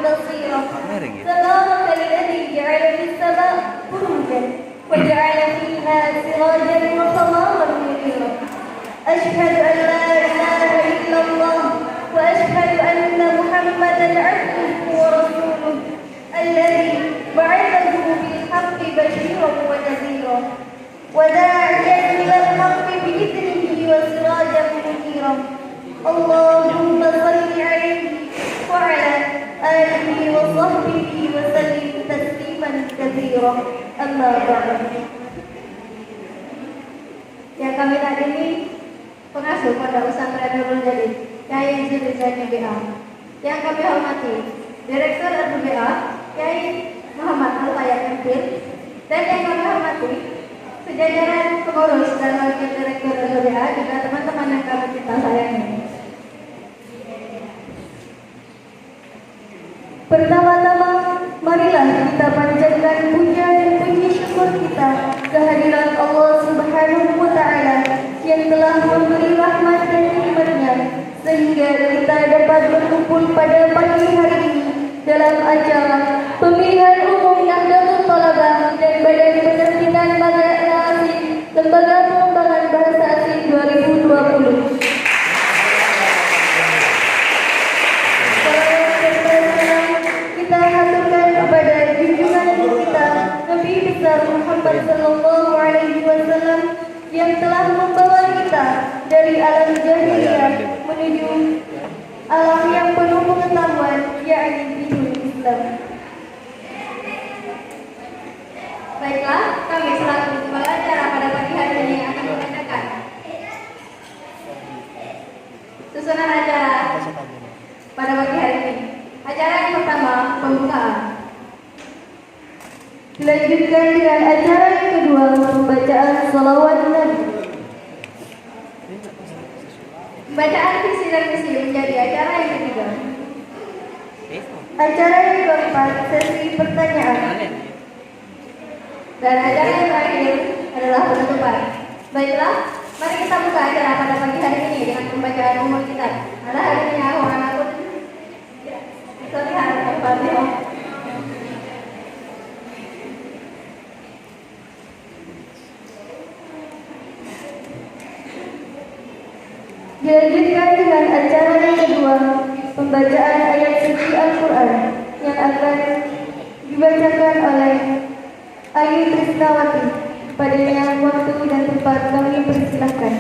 بصيرا تبارك الذي جعل في السماء بروجا وجعل فيها سراجا وقمرا منيرا أشهد أن لا إله إلا الله وأشهد أن محمدا عبده ورسوله الذي بعثه بالحق بشيرا ونذيرا وداعيا إلى الحق بإذنه وسراجا منيرا اللهم صل عليه وعلى آله وصحبه وسلم تسليما كثيرا أما بعد. Yang kami tadini pengasuh Pondok Pesantren Nurul Jalil Kyai Zulizan BA. Yang kami hormati Direktur RBA Kyai Muhammad Al-Tayyab MPhil, dan yang kami hormati sejajaran pengurus dan wakil direktur RBA juga teman-teman yang kami cinta sayangi. Pertama-tama, marilah kita panjatkan puja dan puji syukur kita kehadiran Allah Subhanahu wa Ta'ala yang telah memberi rahmat dan nikmat-Nya sehingga kita dapat berkumpul pada pagi hari ini dalam acara pemilihan umum Nahdlatul Thalabah dan Badan Penerbitan Bahasa Asing Lembaga Pengembangan Bahasa Asing 2020. Kita haturkan kepada junjungan kita Nabi besar Muhammad sallallahu alaihi wasallam yang telah membawa kita dari alam jahiliyah menuju alam yang penuh pengetahuan, yakni dinul Islam. Baiklah, kami selaku kepala acara pada pagi hari ini akan membacakan susunan acara pada pagi hari ini. Acara yang pertama, pembukaan. Dilanjutkan dengan acara yang kedua, pembacaan salawat Nabi. Bacaan visi dan misi menjadi acara yang ketiga. Acara yang keempat, sesi pertanyaan. Dan acara yang terakhir adalah penutupan. Baiklah, mari kita buka acara pada pagi hari ini dengan pembacaan umum kita. Pada hari ini aku akan terlihat Al-Fatihah. Dilanjutkan dengan acara yang kedua, pembacaan ayat suci Al-Quran yang akan dibacakan oleh Ayu Trisnawati. Padanya waktu dan tempat kami persilahkan.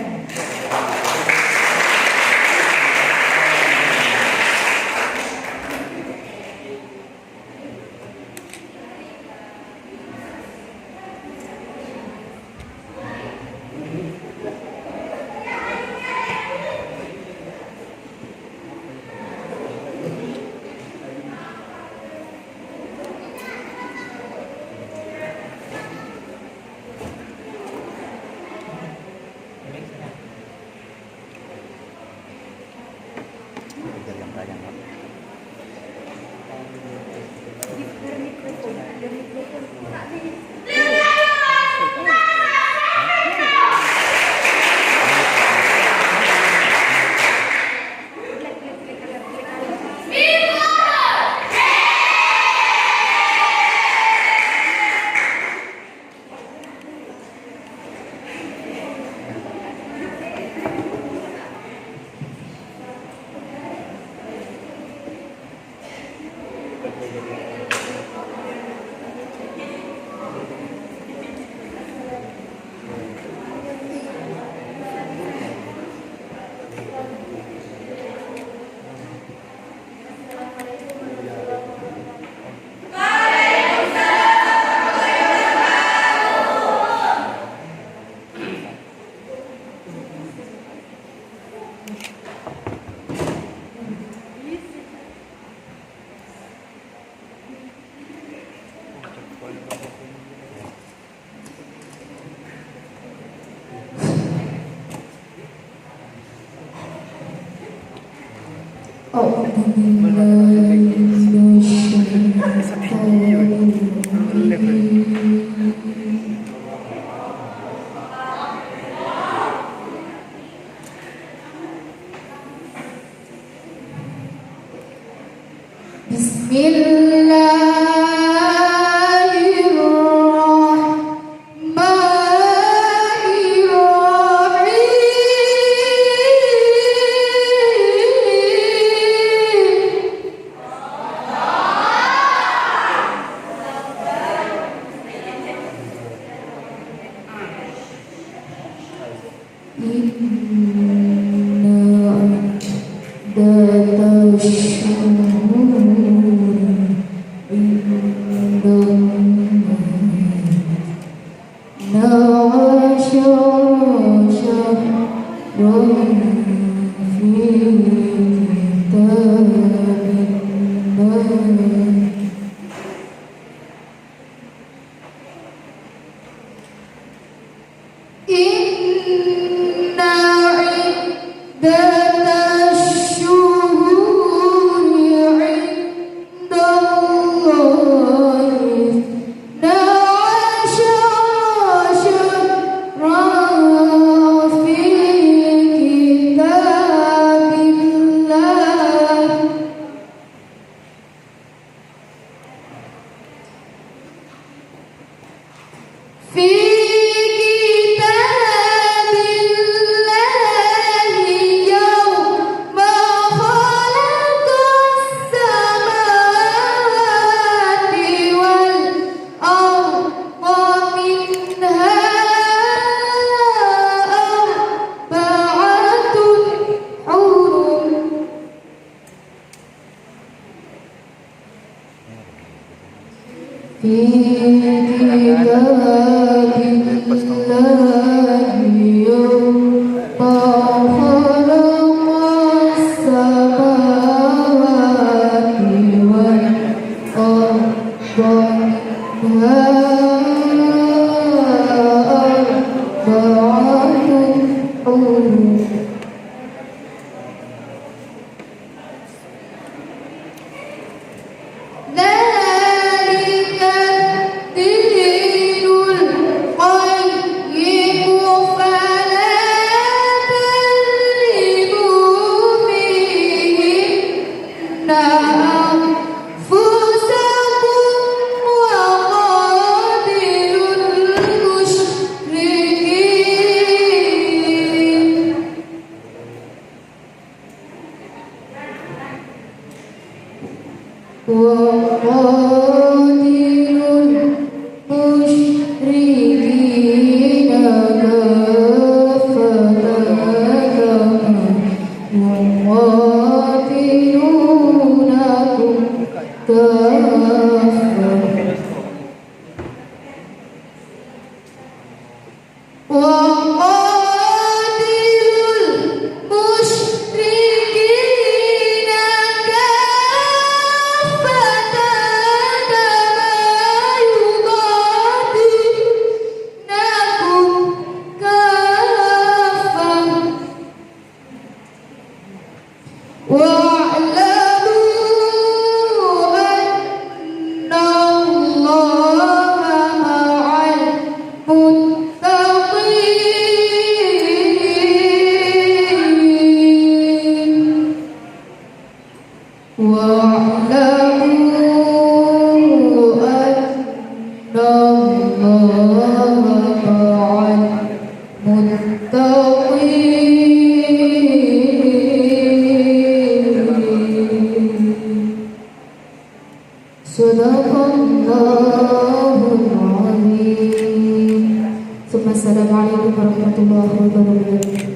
Assalamualaikum warahmatullahi wabarakatuh.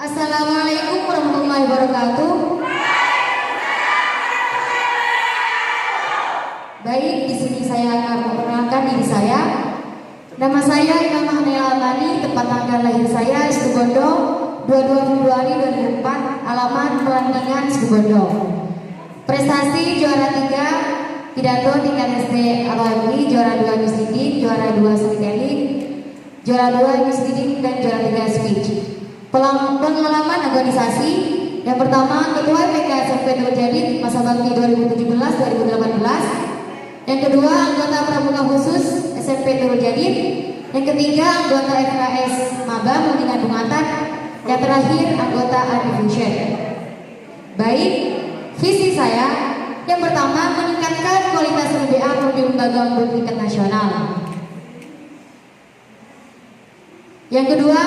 Assalamualaikum warahmatullahi wabarakatuh. Baik, di sini saya akan memperkenalkan diri saya. Nama saya Imam Hanela Almani, tempat tanggal lahir saya Situbondo 22 Februari 2004, alamat Pelandingan Situbondo. Prestasi juara 3 pidato tingkat SD Alawi, juara 2 Misleading, juara 2 Storytelling, juara 2 Misleading, dan juara 3 Speech. Pengalaman organisasi yang pertama, Ketua PK SMP Nurul Jadid masa bakti 2017-2018. Yang kedua, anggota pramuka khusus SMP Nurul Jadid. Yang ketiga, anggota FKS Maba Multikan Bungatan. Yang terakhir, anggota Artifusion. Baik, visi saya yang pertama, meningkatkan kualitas LBA menuju lembaga unggul tingkat nasional. Yang kedua,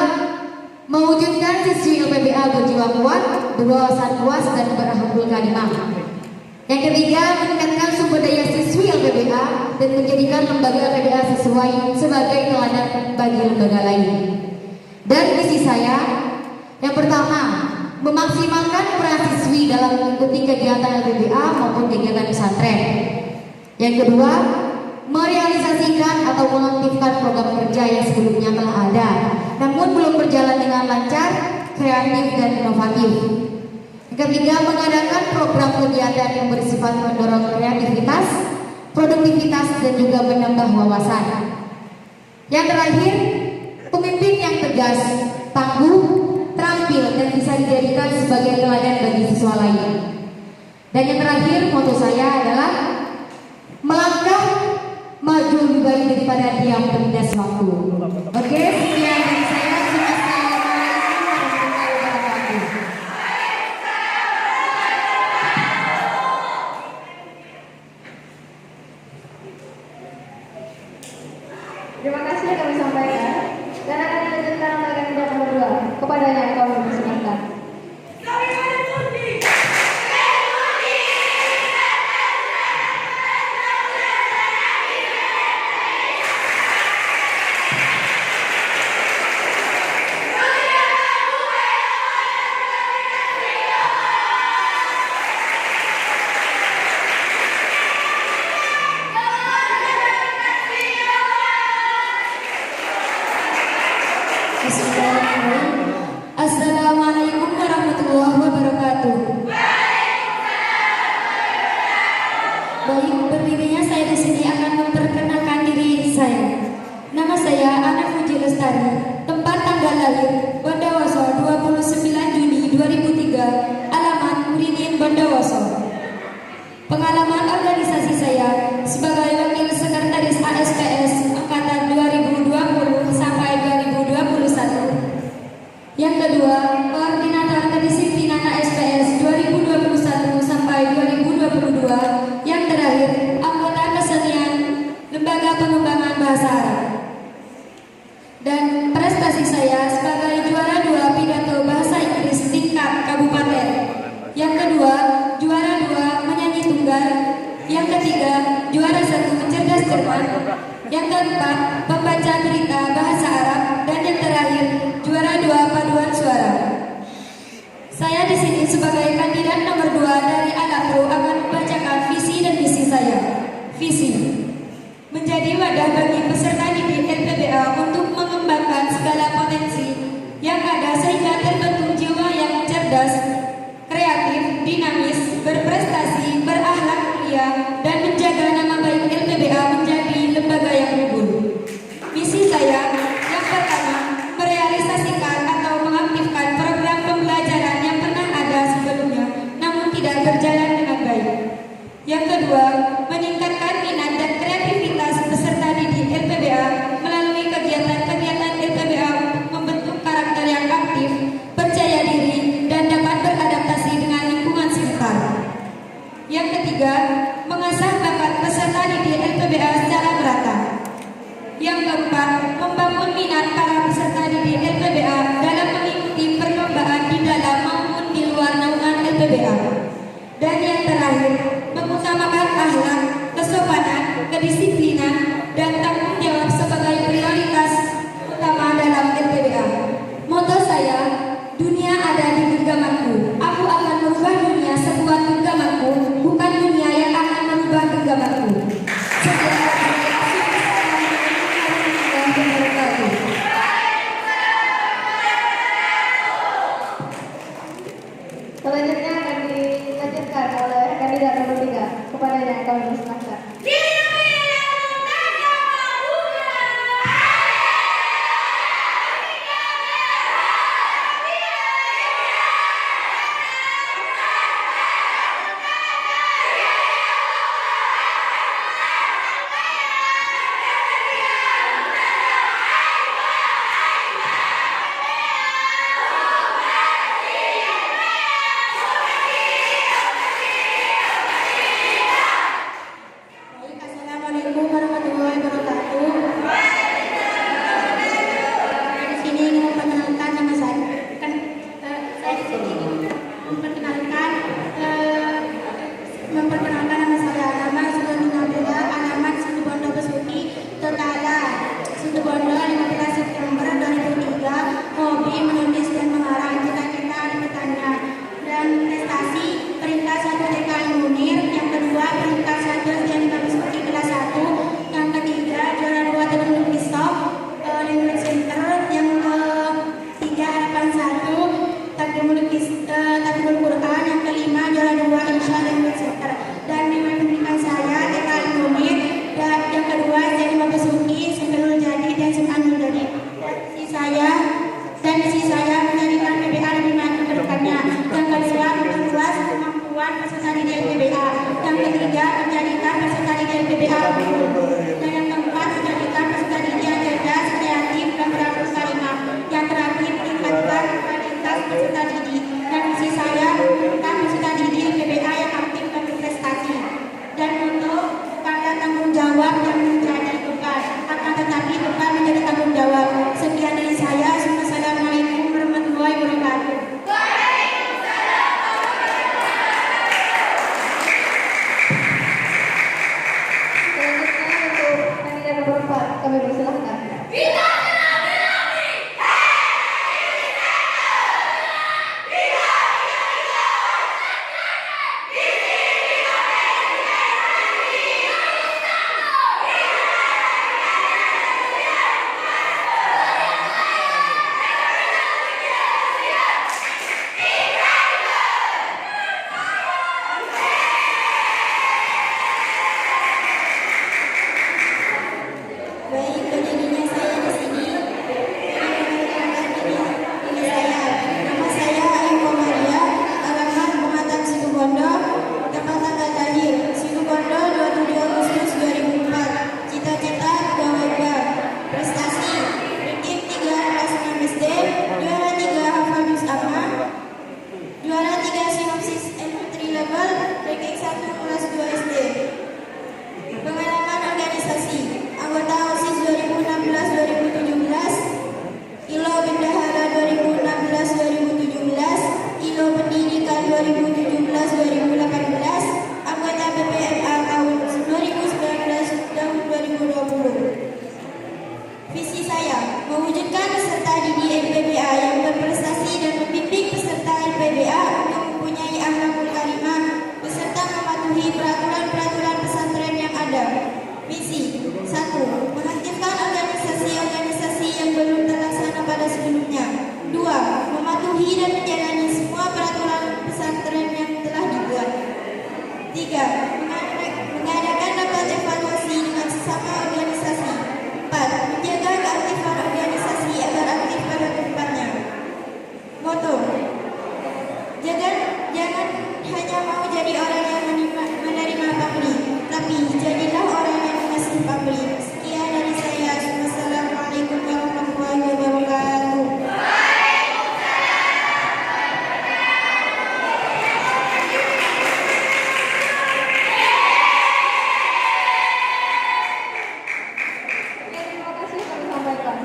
mewujudkan siswi LPBA berjiwa kuat, berwawasan luas, dan berakhlakul karimah. Yang ketiga, meningkatkan sumber daya siswi LPBA dan menjadikan lembaga LPBA sebagai teladan bagi lembaga lain. Dan misi saya yang pertama, memaksimalkan peran siswi dalam mengikuti kegiatan LPBA maupun kegiatan pesantren. Yang kedua, merealisasikan atau mengaktifkan program kerja yang sebelumnya telah ada namun belum berjalan dengan lancar, kreatif, dan inovatif. Yang ketiga, mengadakan program kegiatan yang bersifat mendorong kreativitas, produktivitas, dan juga menambah wawasan. Yang terakhir, pemimpin yang tegas, tangguh, terampil, dan bisa dijadikan sebagai teladan bagi siswa lain. Dan yang terakhir, moto saya adalah melangkah maju lebih baik daripada diam terlindas waktu. Oke, sekian dari saya. Terima kasih yang kami sampaikan. Dan akan dilanjutkan bagian tidak nomor 2. Kepadanya kami persilakan. Assalamualaikum warahmatullahi wabarakatuh. Baik, berdirinya saya di sini akan memperkenalkan diri saya. Nama saya Ana Fuji Lestari. Tempat tanggal lahir Bondowoso 29 Juni 2003. Alamat Muridin Bondowoso. Pengalaman organisasi saya sebagai wakil sekretaris ASPS angkatan 2020 sampai 2021. Yang kedua, koordinator kedisiplinan ASPS 2021 sampai 2022. Yang terakhir, anggota kesenian Lembaga Pengembangan Bahasa Arab. Dan prestasi saya sebagai juara 2 pidato bahasa Inggris tingkat kabupaten. Yang kedua, juara 2 menyanyi tunggal. Yang ketiga, juara 1 cerdas cermat. Yang keempat, pembaca berita bahasa Arab. Dan yang terakhir, juara 2 paduan suara. Saya di sini sebagai kandidat nomor 2 dari Alapro akan membacakan visi dan misi saya. Visi: menjadi wadah bagi peserta didik LPBA untuk mengembangkan segala potensi yang ada sehingga terbentuk jiwa yang cerdas, kreatif, dinamis, berprestasi, berakhlak mulia, dan menjaga nama baik LPBA menjadi lembaga yang unggul. Misi saya yang pertama, merealisasikan atau mengaktifkan program pembelajaran yang pernah ada sebelumnya namun tidak berjalan dengan baik. Yang kedua, meningkatkan minat dan kreativitas peserta didik LPBA melalui kegiatan-kegiatan LPBA membentuk karakter yang aktif, percaya diri, dan dapat beradaptasi dengan lingkungan sekitar. Yang ketiga, mengasah bakat peserta didik LPBA secara merata. Yang keempat, membangun minat para peserta didik LPBA dalam mengikuti perlombaan di dalam maupun di luar naungan LPBA. Dan yang terakhir, mengutamakan akhlak, kesopanan, kedisiplinan, dan tanggung jawab sebagai prioritas utama dalam LPBA. Moto saya, dunia ada di genggamanku. Aku akan merubah dunia sekuat genggamanku, bukan dunia yang akan merubah genggamanku. Selanjutnya akan dilanjutkan oleh kandidat nomor 3. Kepadanya kami persilahkan. Assalamualaikum warahmatullahi wabarakatuh. Di sini ingin memperkenalkan nama saya. Saya di sini ingin memperkenalkan nama saya. Nama Sulaiman Abdullah, alamat Situbondo Besuki, Totala, Situbondo 15 September 2003. Hobi menulis dan mengarang, cita-cita di pertanian dan prestasi peringkat 1 DKI Munir, yang kedua peringkat 1 Sulaiman Besuki kelas 1, yang ketiga juara 2 Teknik Pisau Language Center, yang ketiga harapan 1 Takbirul Quran, yang kelima juara 2 Insya Language Center. Dan nilai pendidikan saya DKI Munir, dan yang kedua Sulaiman Besuki, Senggolul Jadi dan Semanul Jadi. Dan isi saya menjadikan PBA lebih maju ke depannya. Yang kedua memperluas kemampuan peserta didik PBA. Yang ketiga menjadikan peserta didik PBA unggul. Dan yang keempat menjadikan peserta didik yang cerdas, kreatif dan beratur karimah. Yang terakhir meningkatkan kualitas peserta didik. Dan isi saya menjadikan peserta didik PBA yang aktif dan berprestasi. Dan untuk bukanlah tanggung jawab yang menjadi beban, akan tetapi beban menjadi tanggung jawab. Sekian dari saya. Assalamualaikum warahmatullahi wabarakatuh. Selanjutnya untuk kandidat nomor 4, kami persilahkan. Baik, berdirinya saya di sini. Ini saya. Nama saya Ayu Komaria, alamat Pematang Situbondo, tempat tanggal lahir Situbondo 27 Agustus 2004. Cita-cita pegawai bank. Prestasi ranking 3 kelas 6 SD, juara 3 hafal juz amma, juara 3 sinopsis entry level, ranking 1 kelas 2 SD. Pengalaman organisasi, anggota OSIS 2016-2017, ILO Bendahara 2016-2017, ILO Pendidikan 2017-2018, anggota BPMA tahun 2019 tahun 2020. Visi saya, mewujudkan peserta didik LPBA yang berprestasi dan membimbing peserta LPBA untuk mempunyai akhlakul karimah beserta mematuhi peraturan-peraturan pesantren yang ada. Visi 1. Mengaktifkan organisasi-organisasi yang belum terlaksana pada sebelumnya. 2. Mematuhi dan menjalani semua peraturan pesantren yang telah dibuat. 3. Mengadakan rapat evaluasi dengan sesama organisasi. 4. Menjaga keaktifan organisasi agar aktif pada tempatnya. Moto: jangan hanya mau jadi orang yang menerima pamrih, tapi jadilah orang yang mengasihi pamrih. Sekian dari saya. Wassalamualaikum warahmatullahi wabarakatuh. Terima kasih kami sampaikan.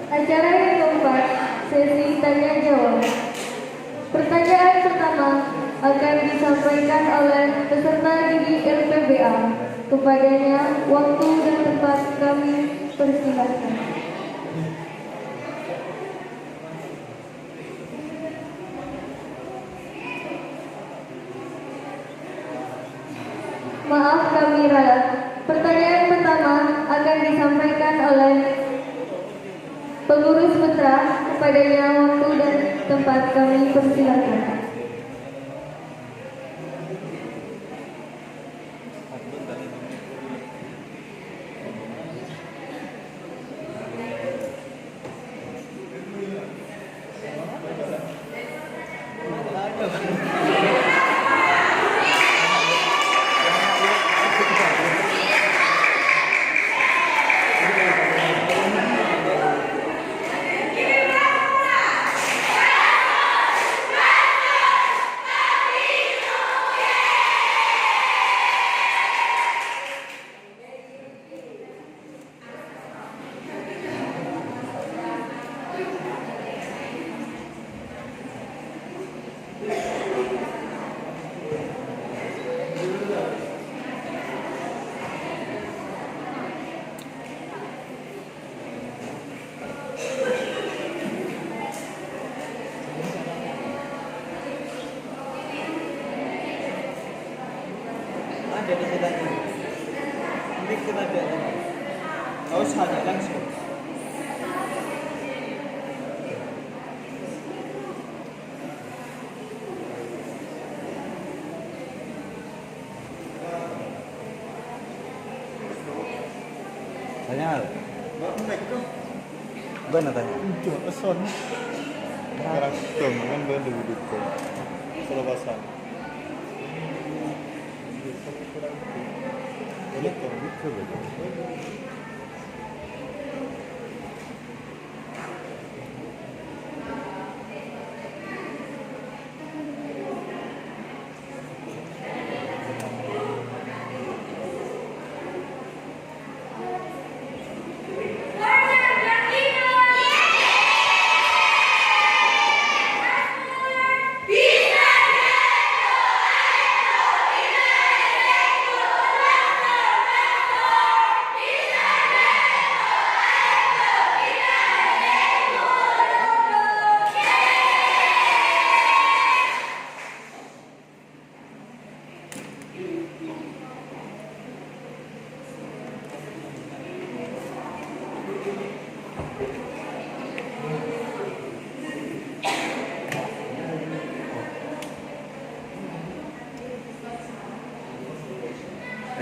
Acara yang keempat, sesi tanya jawab. Pertanyaan pertama akan disampaikan oleh peserta didik LPBA. Kepadanya waktu dan tempat kami persilahkan. Maaf kami ralat. Pertanyaan pertama Pengurus Putra, kepadanya waktu dan tempat kami persilakan. Ada di sebelah ini. Ini kita ada. Kau saja langsung. Tanya. Baik tu. Benar tanya. Cuma pesan. Sekarang kan baru duduk. Selepasan. Ini tu.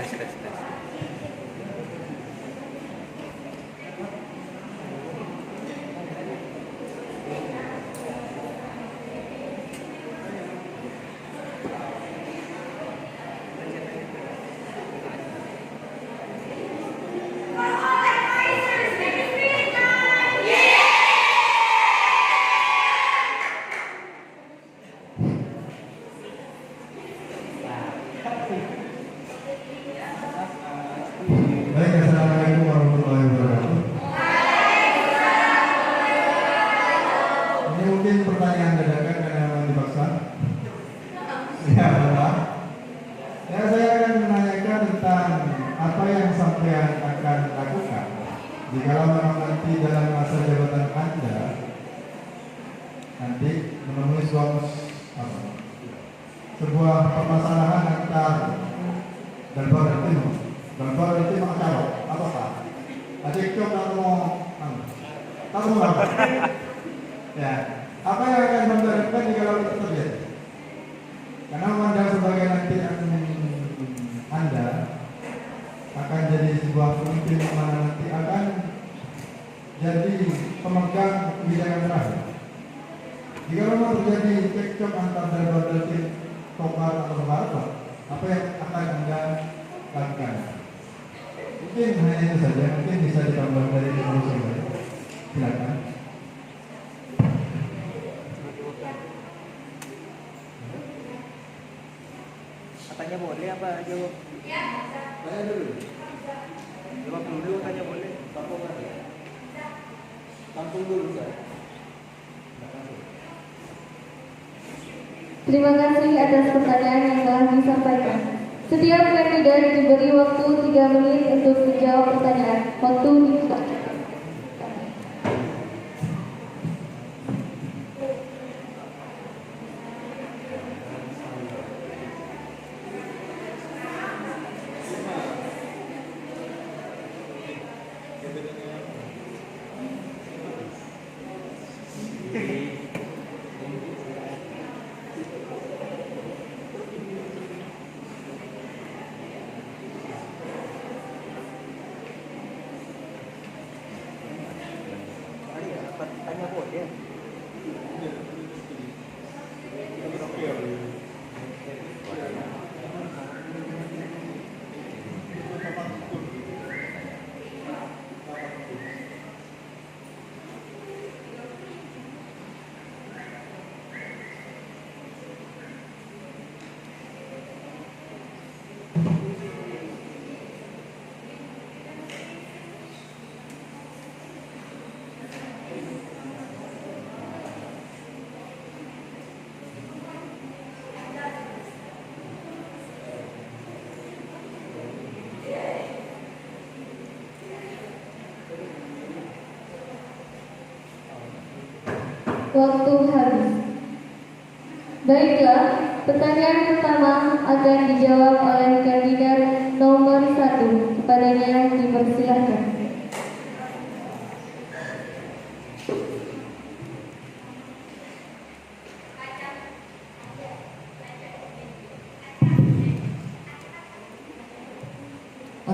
Tes. Baik, Assalamualaikum warahmatullahi wabarakatuh. Ini mungkin pertanyaan dadakan karena memang dipaksa. Ya, Bapak. Ya, saya akan menanyakan tentang apa yang sampean akan lakukan jika memang nanti dalam masa jabatan Anda nanti menemui sebuah permasalahan antar dan itu masalah apakah cekcok atau apa? Ya, apa yang akan sampaikan jika itu terjadi? Karena memandang sebagai nanti Anda akan jadi sebuah pemimpin yang mana nanti akan jadi pemegang kebijakan terakhir. Jika memang terjadi cekcok antar dalil tokar atau apa yang akan Anda lakukan? Mungkin hanya itu saja, mungkin bisa ditambah dari pengurus yang lain. Silakan. Tanya boleh apa jawab? Ya. Tanya dulu. Jawab dulu, tanya boleh. Langsung dulu saya. Terima kasih atas pertanyaan yang telah disampaikan. Setiap kandidat diberi waktu 3 menit untuk menjawab pertanyaan. Waktu dimulai. Waktu habis. Baiklah, pertanyaan pertama akan dijawab oleh kandidat nomor 1. Kepadanya dipersilakan.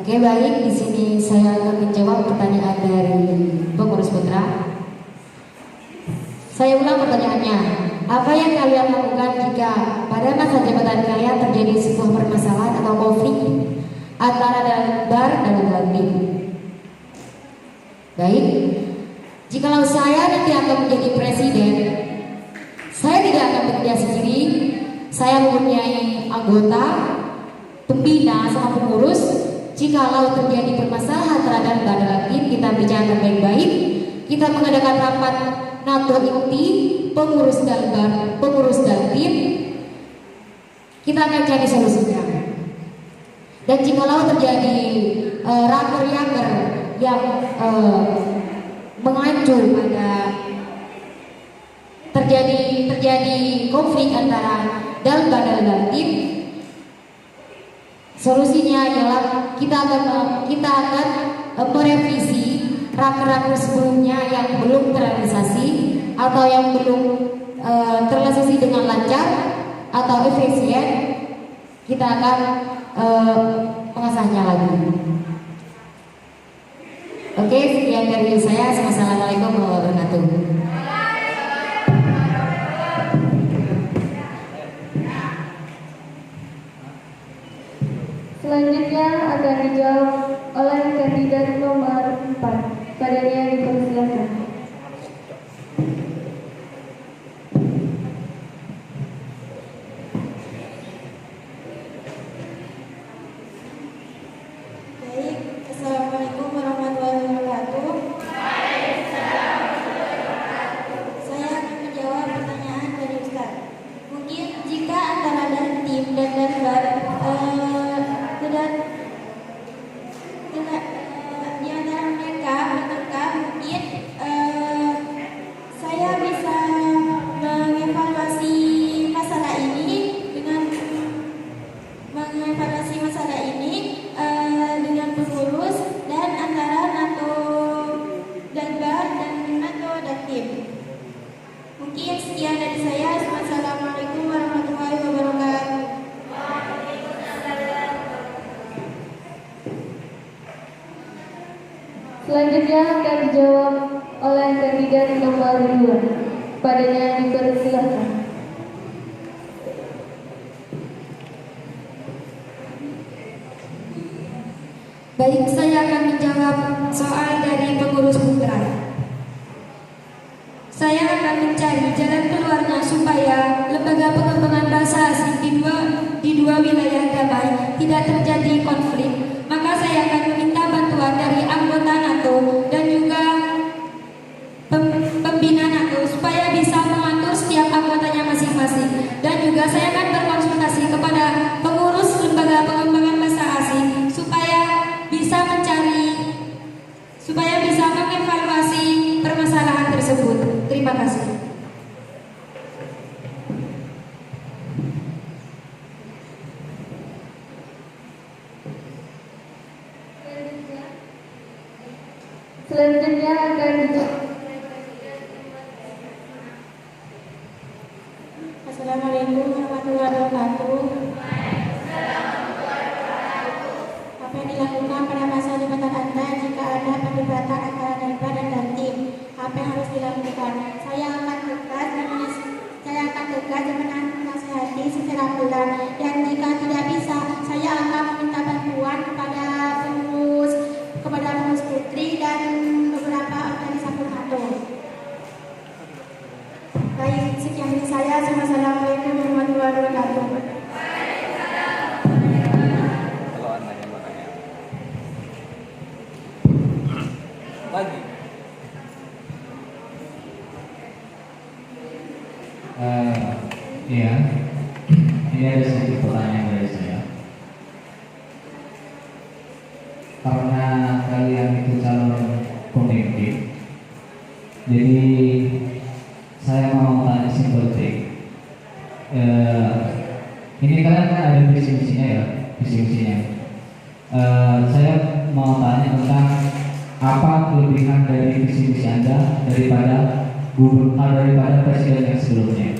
Oke, baik. Di sini saya akan menjawab pertanyaan dari pengurus putra. Saya ulang pertanyaannya. Apa yang kalian lakukan jika pada masa jabatan kalian terjadi sebuah permasalahan atau konflik antara Dalbar dan Dalbin? Baik. Jikalau saya nanti akan menjadi presiden, saya tidak akan bekerja sendiri. Saya mempunyai anggota, pembina, sama pengurus. Jikalau terjadi permasalahan terhadap Dalbin, kita bicarakan baik-baik. Kita mengadakan rapat NATO inti, pengurus Dalbar, pengurus Dalbin. Kita akan cari solusinya. Dan jikalau terjadi raker-yaker yang mengacu pada terjadi konflik antara Dalbar dan Dalbin, solusinya adalah kita akan merevisi raker-raker sebelumnya yang belum terrealisasi atau yang belum terrealisasi dengan lancar atau efisien. Kita akan mengasahnya lagi. Oke, sekian dari saya. Wassalamualaikum warahmatullahi wabarakatuh. Selanjutnya akan dijawab oleh kandidat nomor 4. Padanya dipersilakan. Baik, Assalamualaikum warahmatullahi wabarakatuh. Saya akan menjawab pertanyaan dari Ustaz. Mungkin jika antara tim dan Dalbar di antara mereka bertengkar, mungkin saya bisa mengevaluasi masalah ini dengan pengurus dan antara NATO Dalbar dan NATO Daltim. Mungkin sekian dari saya. Wassalamualaikum warahmatullahi wabarakatuh. Selanjutnya akan dijawab oleh kandidat nomor 2. Padanya dipersilakan. Baik, saya akan menjawab soal dari pengurus putra. Saya akan mencari jalan keluarnya supaya lembaga pengembangan bahasa asing di dua wilayah damai tidak terjadi konflik. Maka saya akan meminta bantuan dari anggota NATO dan juga pembina NATO supaya bisa mengatur setiap anggotanya masing-masing. Dan juga saya akan berkonsultasi kepada pengurus lembaga pengembangan bahasa asing supaya bisa mengevaluasi permasalahan tersebut. Terima kasih. Selanjutnya akan dijawab. Assalamualaikum warahmatullahi wabarakatuh. Apa yang dilakukan pada masa jabatan Anda jika ada perdebatan antara Dalbar dan Daltim? Apa yang harus dilakukan? Saya akan tegas dan menasihati secara pelan. Dan jika tidak bisa, saya akan meminta bantuan kepada pengurus putri dan beberapa organisasi NATO. Baik, sekian dari saya. Wassalamualaikum warahmatullahi wabarakatuh. Kalau anaknya makanya lagi. Iya, ini ada sedikit pertanyaan dari saya. Karena kalian itu calon pemimpin, jadi saya mau visi misinya. Saya mau tanya tentang apa kelebihan dari visi misi Anda daripada presiden yang sebelumnya.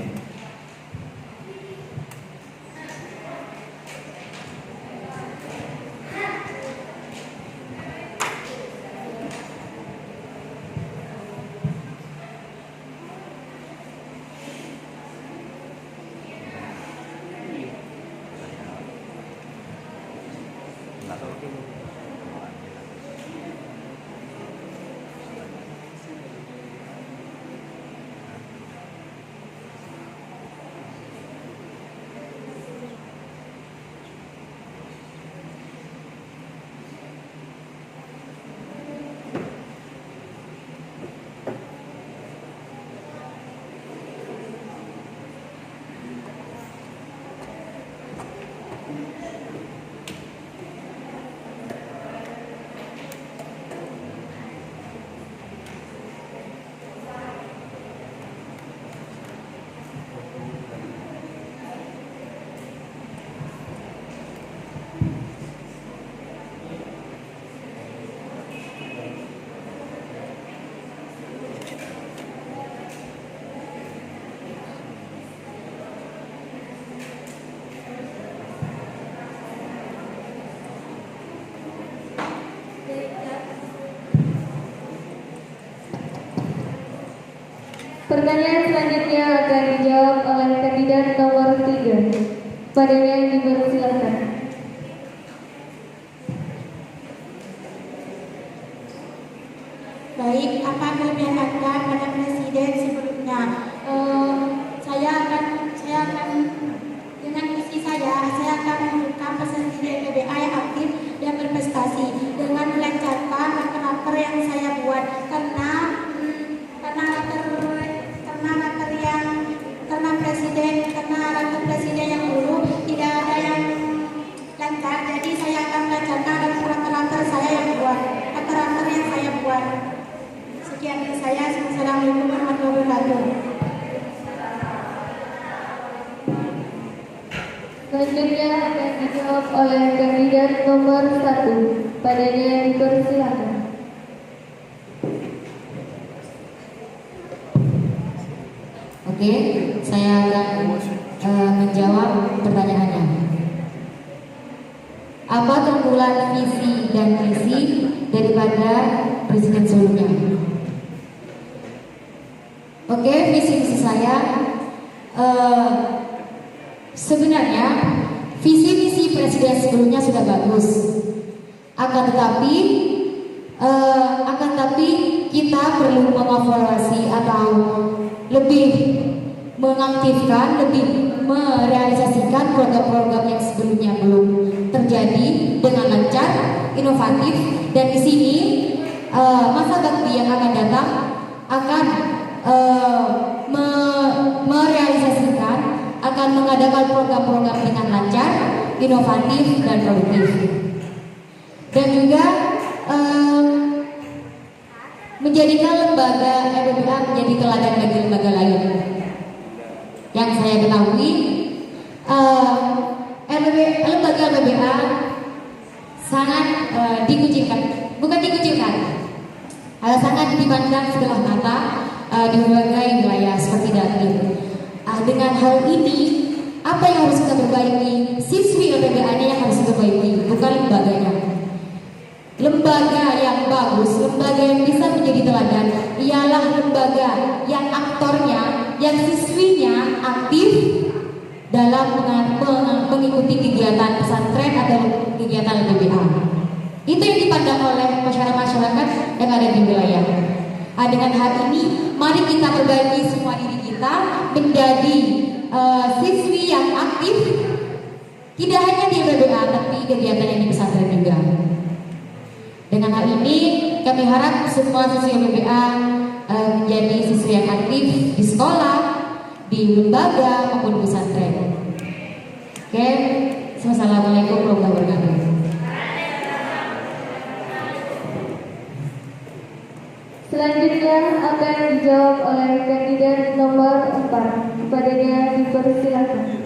Pertanyaan selanjutnya akan dijawab oleh kandidat nomor 3. Padanya dipersilakan. Baik, apa kelebihan Anda pada presiden sebelumnya? Saya akan dengan misi saya akan membuka presiden PBA yang aktif dan berprestasi dengan melancarkan laporan yang saya buat karena latar presiden yang dulu tidak ada yang lancar, jadi saya akan melancarkan latar saya yang buat latar yang saya buat. Sekian dari saya. Assalamualaikum warahmatullahi wabarakatuh. Selanjutnya akan dijawab oleh kandidat nomor 1. Padanya dipersilakan. Oke, saya akan menjawab pertanyaannya. Apa keunggulan visi dan misi daripada presiden sebelumnya? Oke, visi misi saya sebenarnya visi misi presiden sebelumnya sudah bagus. Akan tetapi kita perlu mengevaluasi atau lebih mengaktifkan, lebih merealisasikan program-program yang sebelumnya belum terjadi dengan lancar, inovatif, dan di sini masa bakti yang akan datang akan merealisasikan, akan mengadakan program-program dengan lancar, inovatif, dan produktif, dan juga menjadikan lembaga LBBA menjadi teladan bagi lembaga lain. Yang saya ketahui, lembaga LBBA sangat sangat dipandang sebelah mata di berbagai wilayah seperti Datim. Dengan hal ini, apa yang harus kita perbaiki? Siswi LBBA-nya yang harus diperbaiki, bukan lembaganya. Lembaga yang bagus, lembaga yang bisa menjadi teladan ialah lembaga yang aktornya, yang siswinya aktif dalam mengikuti kegiatan pesantren atau kegiatan LBBA. Itu yang dipandang oleh masyarakat yang ada di wilayah. Dengan hal ini, mari kita perbaiki semua diri kita menjadi siswi yang aktif, tidak hanya di LBBA tapi kegiatan yang di pesantren juga. Dengan hal ini, kami harap semua siswi LBBA menjadi siswi yang aktif di sekolah, di lembaga maupun pesantren. Oke, wassalamualaikum warahmatullahi wabarakatuh. Selanjutnya akan dijawab oleh kandidat nomor 4. Padanya dipersilakan.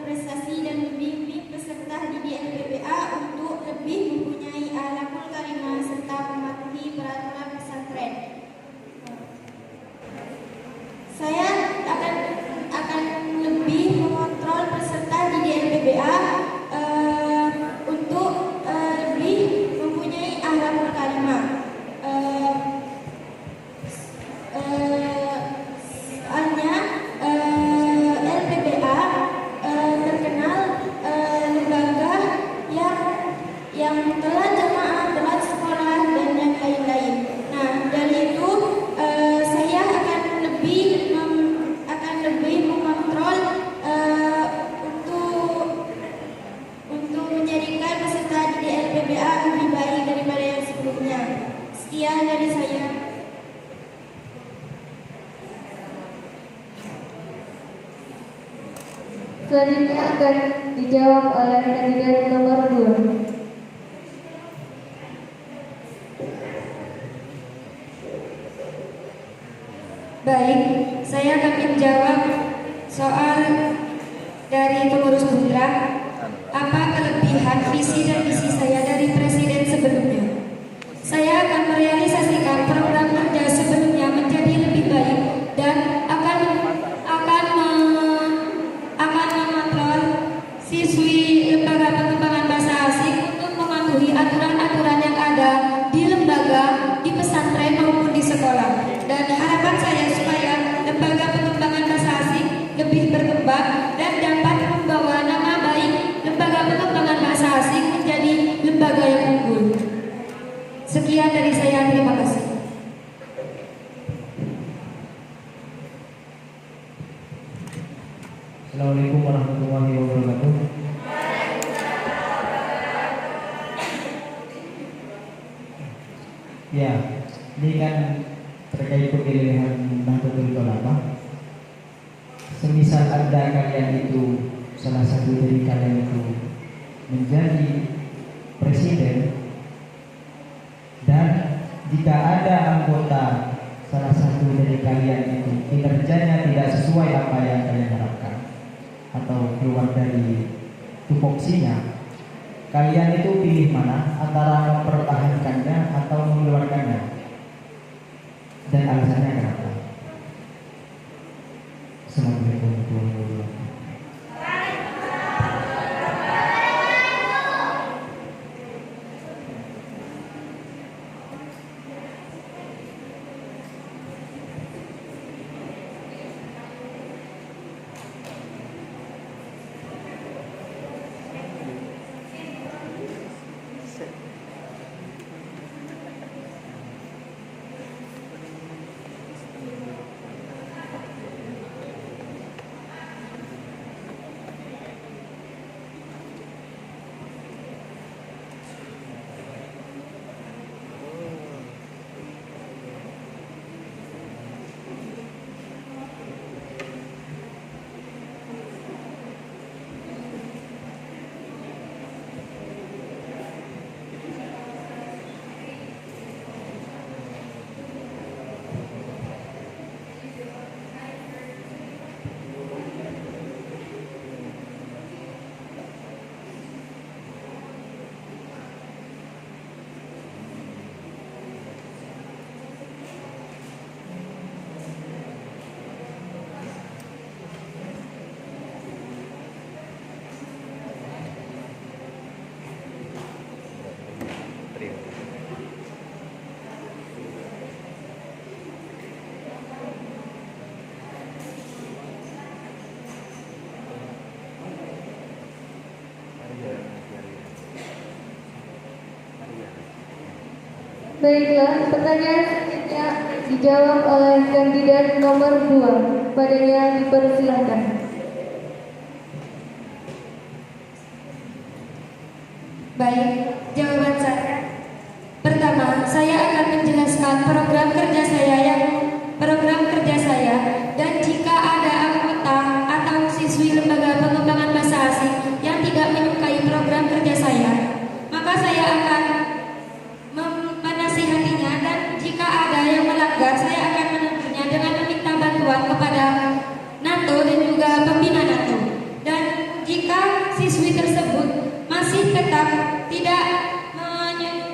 berprestasi dan membimbing peserta didik LPBA untuk lebih mempunyai akhlakul karimah serta mematuhi peraturan pesantren. Saya akan lebih mengontrol peserta didik LPBA untuk lebih mempunyai akhlakul karimah. Soalnya LPBA terkenal lembaga yang telah jamaah, telah sekolah dan yang lain-lain. Nah, dari itu saya akan lebih mengontrol untuk menjadikan peserta di LPBA lebih baik daripada yang sebelumnya. Sekian dari saya. Selanjutnya akan dijawab oleh kandidat nomor 2. Baik, saya akan menjawab soal dari pengurus Bundra. Apa kelebihan visi dan misi saya dari presiden sebelumnya? Saya akan merealisasikan program kerja sebelumnya menjadi lebih baik dan akan mengontrol siswi lembaga pengembangan bahasa asing untuk mematuhi aturan-aturan yang ada di lembaga, di pesantren maupun di sekolah. Dan harapan saya supaya lembaga pengembangan bahasa asing lebih berkembang dan dapat membawa nama baik lembaga pengembangan bahasa asing menjadi lembaga yang unggul. Sekian dari saya, terima kasih. Assalamualaikum warahmatullahi wabarakatuh. Ya, ini kan terkait pemilihan Nahdlatul Ulama. Semisal ada kalian itu, salah satu dari kalian itu menjadi presiden, dan jika ada anggota salah satu dari kalian itu kinerjanya tidak sesuai apa yang kalian harapkan atau keluar dari tupoksinya, kalian itu pilih mana antara mempertahankannya atau mengeluarkannya, dan alasannya kenapa? Assalamualaikum warahmatullahi wabarakatuh. Baiklah, pertanyaan selanjutnya dijawab oleh kandidat nomor 2. Padanya dipersilahkan. Baik, jawaban saya. Pertama, saya akan menjelaskan program kerja saya dan jika ada anggota atau siswi lembaga pengembangan bahasa asing yang tidak menyukai program kerja saya, maka saya akan menasihatinya, dan jika ada yang melanggar, saya akan menegurnya dengan meminta bantuan kepada NATO dan juga pembina NATO. Dan jika siswi tersebut masih tetap tidak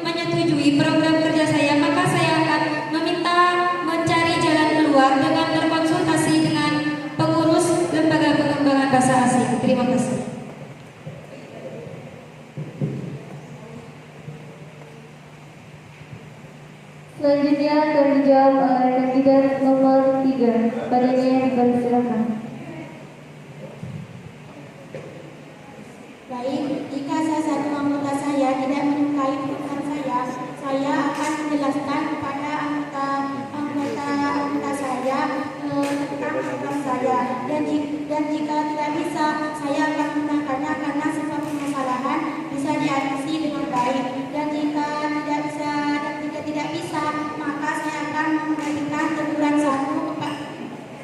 menyetujui program kerja saya, maka saya akan meminta mencari jalan keluar dengan berkonsultasi dengan pengurus Lembaga Pengembangan Bahasa Asing. Terima kasih. Selanjutnya akan dijawab oleh kandidat nomor 3. Padanya yang dipersilakan. Baik, jika salah satu anggota saya tidak menyukai program saya akan menjelaskan kepada anggota saya tentang program saya. Dan jika tidak bisa, saya akan menangkannya karena semua permasalahan bisa diatasi dengan baik. Dan jika tidak bisa, maka saya akan memberikan teguran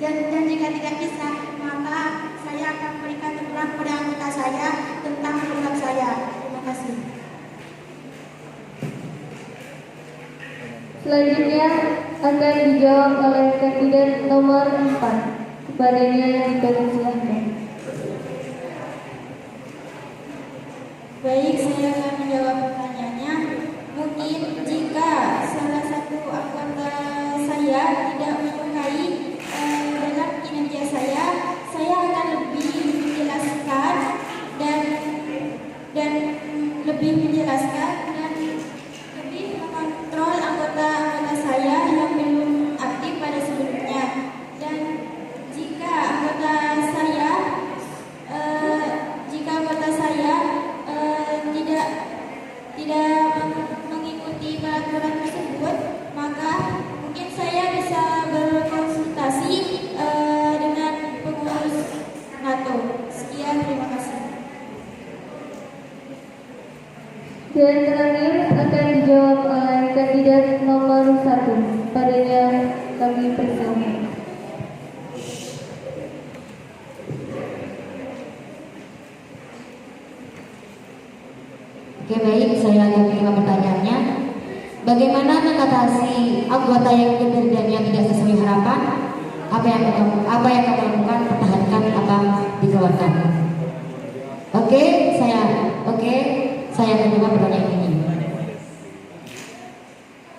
dan jika tidak bisa, maka saya akan memberikan teguran kepada anggota saya tentang program saya. Terima kasih. Selanjutnya akan dijawab oleh kandidat nomor 4. Kepadanya yang dipersilakan. Baik, saya akan menjawab pertanyaannya. Mungkin jika salah satu anggota saya tidak menyukai dalam kinerja saya akan lebih menjelaskan dan lebih mengontrol anggota saya yang belum aktif pada sebelumnya. Dan jika anggota saya tidak mengikuti peraturan tersebut, maka mungkin saya bisa berkonsultasi dengan pengurus NATO. Sekian, terima kasih. Dan terakhir akan dijawab oleh kandidat nomor 1. Padanya kami persilakan. Oke, baik, saya akan menerima pertanyaannya. Bagaimana mengatasi anggota yang kinerjanya tidak sesuai harapan? Apa yang kamu lakukan? Pertahankan apa dikeluarkan? Oke, saya akan menerima pertanyaan ini.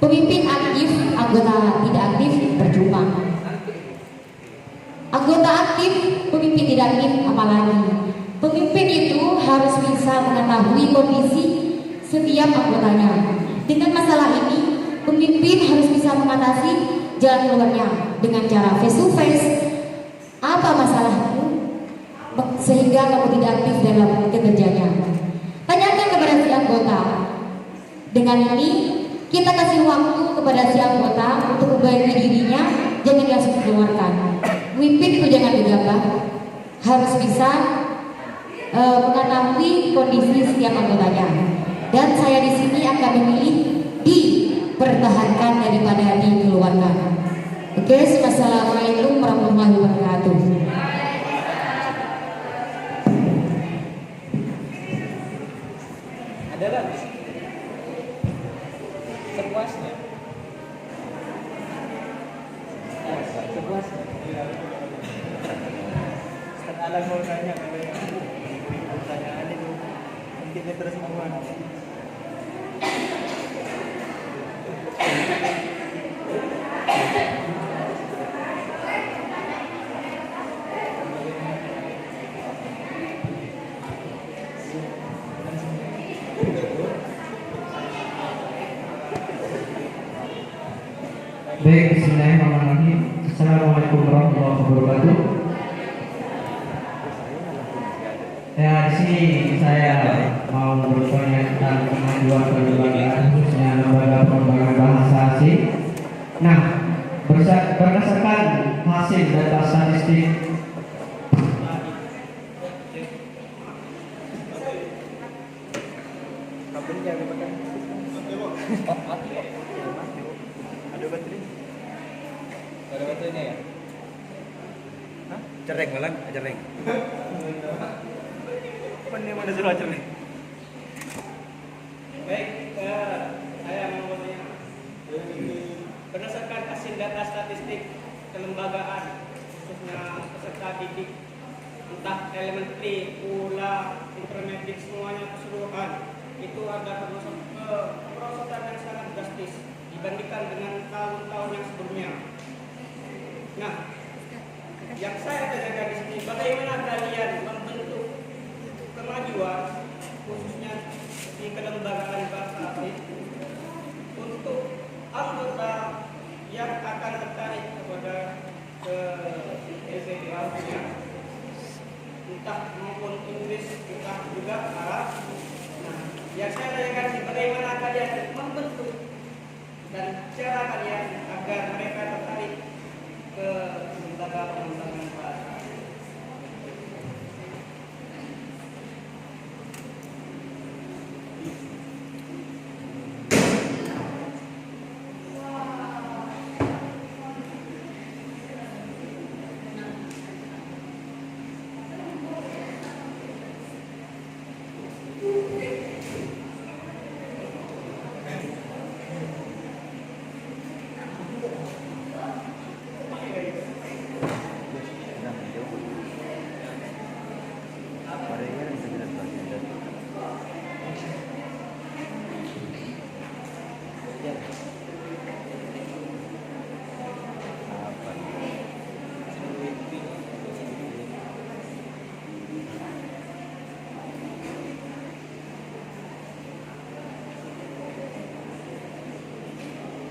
Pemimpin aktif, anggota tidak aktif percuma. Anggota aktif, pemimpin tidak aktif, apalagi. Pemimpin itu harus bisa mengetahui kondisi setiap anggotanya. Dengan masalah ini, pemimpin harus bisa mengatasi jalan keluarnya dengan cara face to face. Apa masalahmu sehingga kamu tidak aktif dalam kinerjanya? Tanyakan kepada si anggota. Dengan ini, kita kasih waktu kepada si anggota untuk memperbaiki dirinya, jangan langsung keluarkan. Pemimpin itu jangan gegabah, harus bisa mengetahui kondisi setiap anggotanya. Dan saya di sini akan memilih dipertahankan daripada dikeluarkan. Oke, wassalamualaikum warahmatullahi wabarakatuh. Ada lagi? Sepuasnya. Sepuasnya. Setengah alam mau nanya katanya. Pertanyaan itu mungkin terus mengulang. Baik, bismillahirrahmanirrahim. Assalamualaikum warahmatullahi wabarakatuh. Ya, di sini saya mau bertanya tentang kemajuan kelembagaan khususnya Lembaga Pengembangan Bahasa Asing. Nah, berdasarkan hasil data statistik Ada baterainya ya? Hah? Cereng malah, cereng. Mana mana suruh cereng? Baik, saya mau bertanya. Berdasarkan hasil data statistik kelembagaan khususnya peserta didik entah elementary, pula, intermediate, semuanya keseluruhan, itu ada kemerosotan yang sangat drastis dibandingkan dengan tahun-tahun yang sebelumnya. Nah, yang saya tanyakan di sini, bagaimana kalian membentuk kemajuan khususnya di kelembagaan bahasa asing untuk anggota yang akan tertarik kepada LPBA, entah maupun Inggris, entah juga Arab. Nah, yang saya tanyakan sih, bagaimana kalian membentuk dan cara kalian agar mereka tertarik ke lembaga pengembangan bahasa.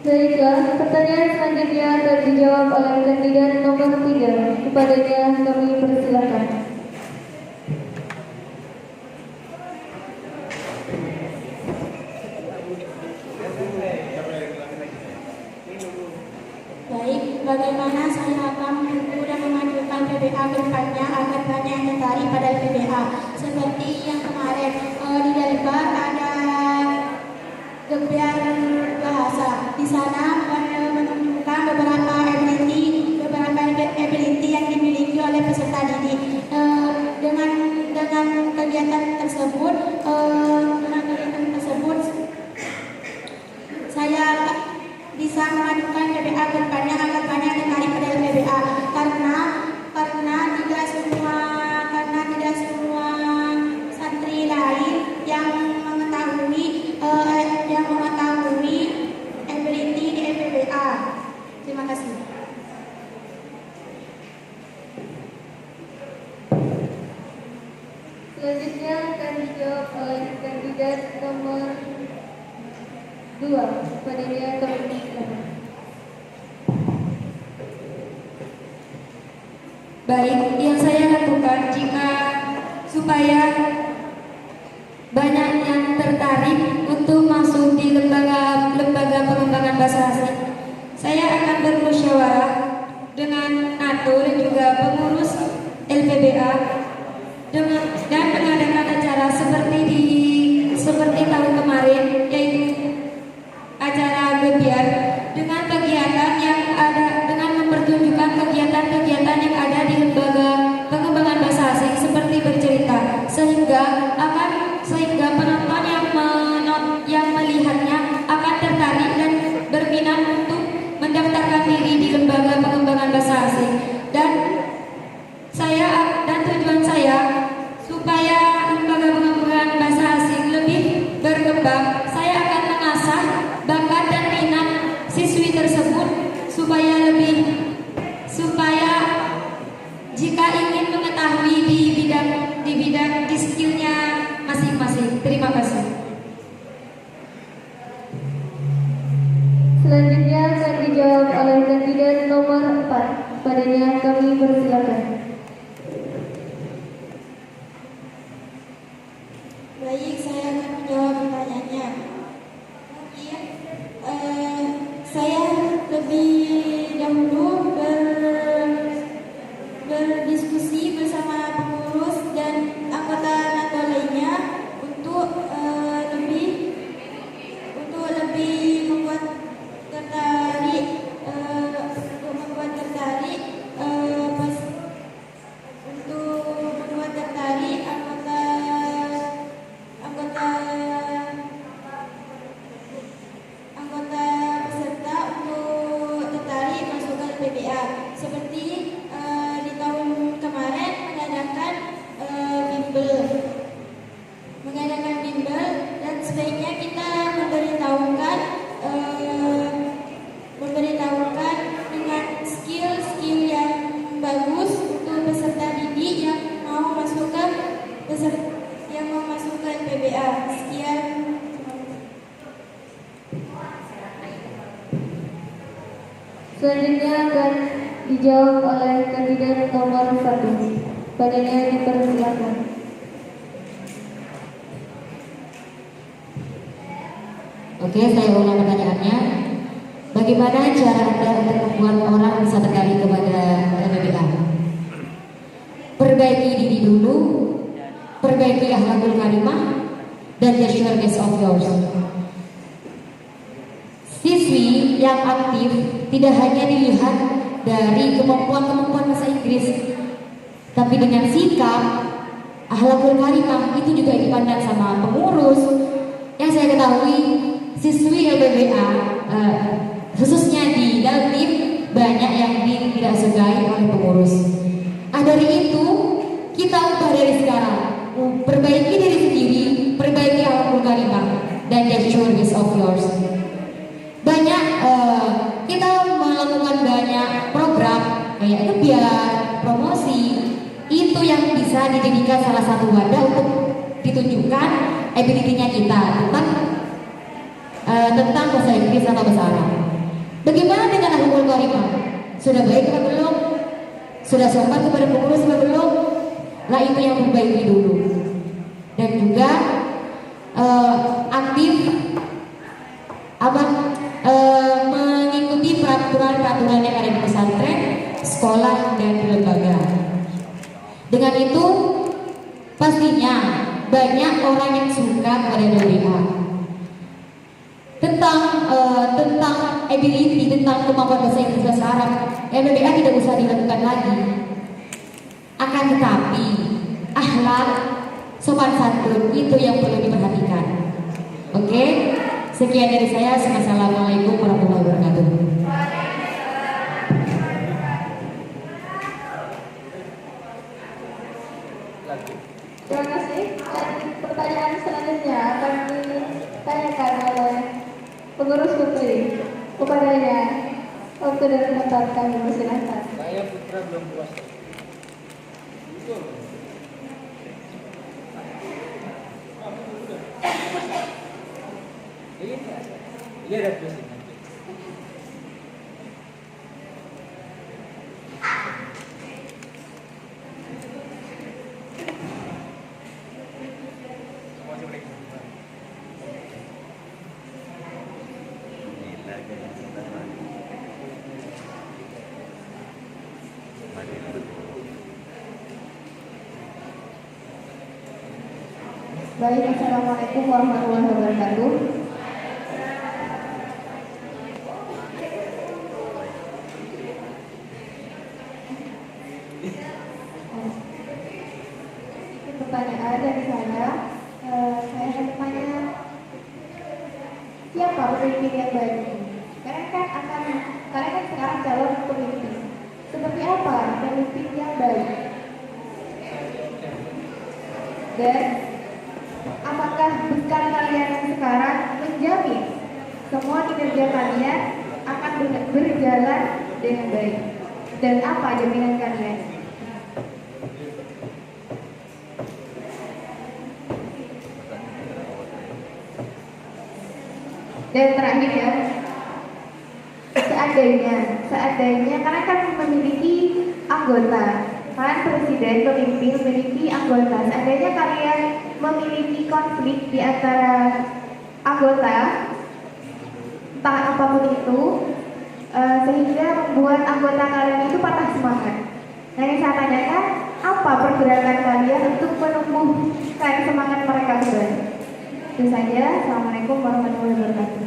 Baiklah, pertanyaan selanjutnya akan dijawab oleh kandidat nomor 3. Kepadanya kami persilakan. Baik, bagaimana saya akan mendukung dan memajukan PBA ke depannya agar banyak yang tertarik pada PBA. Seperti yang kemarin di Dalbar ada gebiar bahasa. Di sana menunjukkan beberapa ability yang dimiliki oleh peserta didik. Dengan kegiatan tersebut, saya bisa memajukan PBA ke depannya agar banyak yang tertarik pada PBA karena tidak semua santri lain yang mengetahui ability di PBA. Terima kasih. Selanjutnya akan dijawab oleh kandidat nomor 2. Kepadanya kami persilakan. Baik, yang saya lakukan supaya banyak yang tertarik untuk masuk di lembaga pengembangan bahasa asing, saya akan bermusyawarah dengan NATO dan juga pengurus LPBA dan mengadakan acara seperti tahun kemarin, yaitu acara gebiar dengan kegiatan yang ada, dengan mempertunjukkan kegiatan-kegiatan yang ada di lembaga pengembangan bahasa asing seperti bercerita, sehingga penonton yang melihatnya akan tertarik dan berminat untuk mendaftarkan diri di lembaga pengembangan bahasa asing. Dan tujuan saya supaya lembaga pengembangan bahasa asing lebih berkembang, saya akan mengasah bakat dan minat siswi tersebut supaya jika ingin mengetahui di skillnya masing-masing. Terima kasih. Selanjutnya akan dijawab oleh kandidat nomor 4. Kepadanya kami persilakan. Baik, saya akan menjawab pertanyaannya. Saya lebih dahulu berdiskusi bersama pengurus dan anggota NATO lainnya untuk lebih membuat tertarik anggota LPBA. Sekian. Selanjutnya akan dijawab oleh kandidat nomor 1. Badannya dipersilakan. Oke, saya ulang pertanyaannya. Bagaimana cara Anda untuk membuat orang bisa tertarik kepada LPBA? Perbaiki diri dulu, perbaiki akhlakul karimah, dan just your best of yours. Siswi yang aktif tidak hanya dilihat dari kemampuan bahasa Inggris, tapi dengan sikap, akhlakul karimah itu juga dipandang sama pengurus. Yang saya ketahui, siswi LPBA khususnya di Daltim banyak yang tidak sukai oleh pengurus. Dari itu kita ubah dari sekarang, perbaiki diri sendiri, perbaiki akhlakul karimah, dan just your best of yours. Banyak kita melakukan banyak program kayak kegiatan, promosi, itu yang bisa dijadikan salah satu wadah untuk ditunjukkan ability-nya kita tentang bahasa Inggris atau bahasa Arab. Bagaimana dengan akhlakul karimah? Sudah baik atau belum? Sudah sopan kepada pengurus atau belum? Lah itu yang perbaiki dulu. Dan juga aktif mengikuti peraturan-peraturan yang ada di pesantren, sekolah, dan di lembaga. Dengan itu pastinya banyak orang yang suka kepada LPBA. Tentang ability, tentang kemampuan bahasa Inggris, bahasa Arab, LPBA tidak usah dilakukan lagi. Akan tetapi akhlak, sopan santun itu yang perlu diperhatikan. Oke, sekian dari saya. Assalamualaikum warahmatullahi wabarakatuh. Terima kasih. Dan pertanyaan selanjutnya akan ditanyakan oleh pengurus Putri kepadanya. Waktu dan tempat kami persilahkan. Saya Putra belum puas. Iya ada plus. Baik, Assalamualaikum warahmatullahi wabarakatuh. Pertanyaan dari saya akan bertanya, siapa pemimpin yang baik? Karena kan sekarang calon pemimpin. Seperti apa pemimpin yang baik? Dan apakah bekal kalian yang sekarang menjamin semua kinerja kalian akan berjalan dengan baik? Dan apa jaminan kalian? Dan terakhir ya, seandainya karena kan memiliki anggota, kan presiden, pemimpin memiliki anggota. Seandainya kalian memiliki konflik di antara anggota, entah apapun itu, sehingga membuat anggota kalian itu patah semangat. Nah, yang saya tanyakan, apa pergerakan kalian untuk menumbuhkan semangat mereka kembali? Itu saja. Assalamualaikum warahmatullahi wabarakatuh.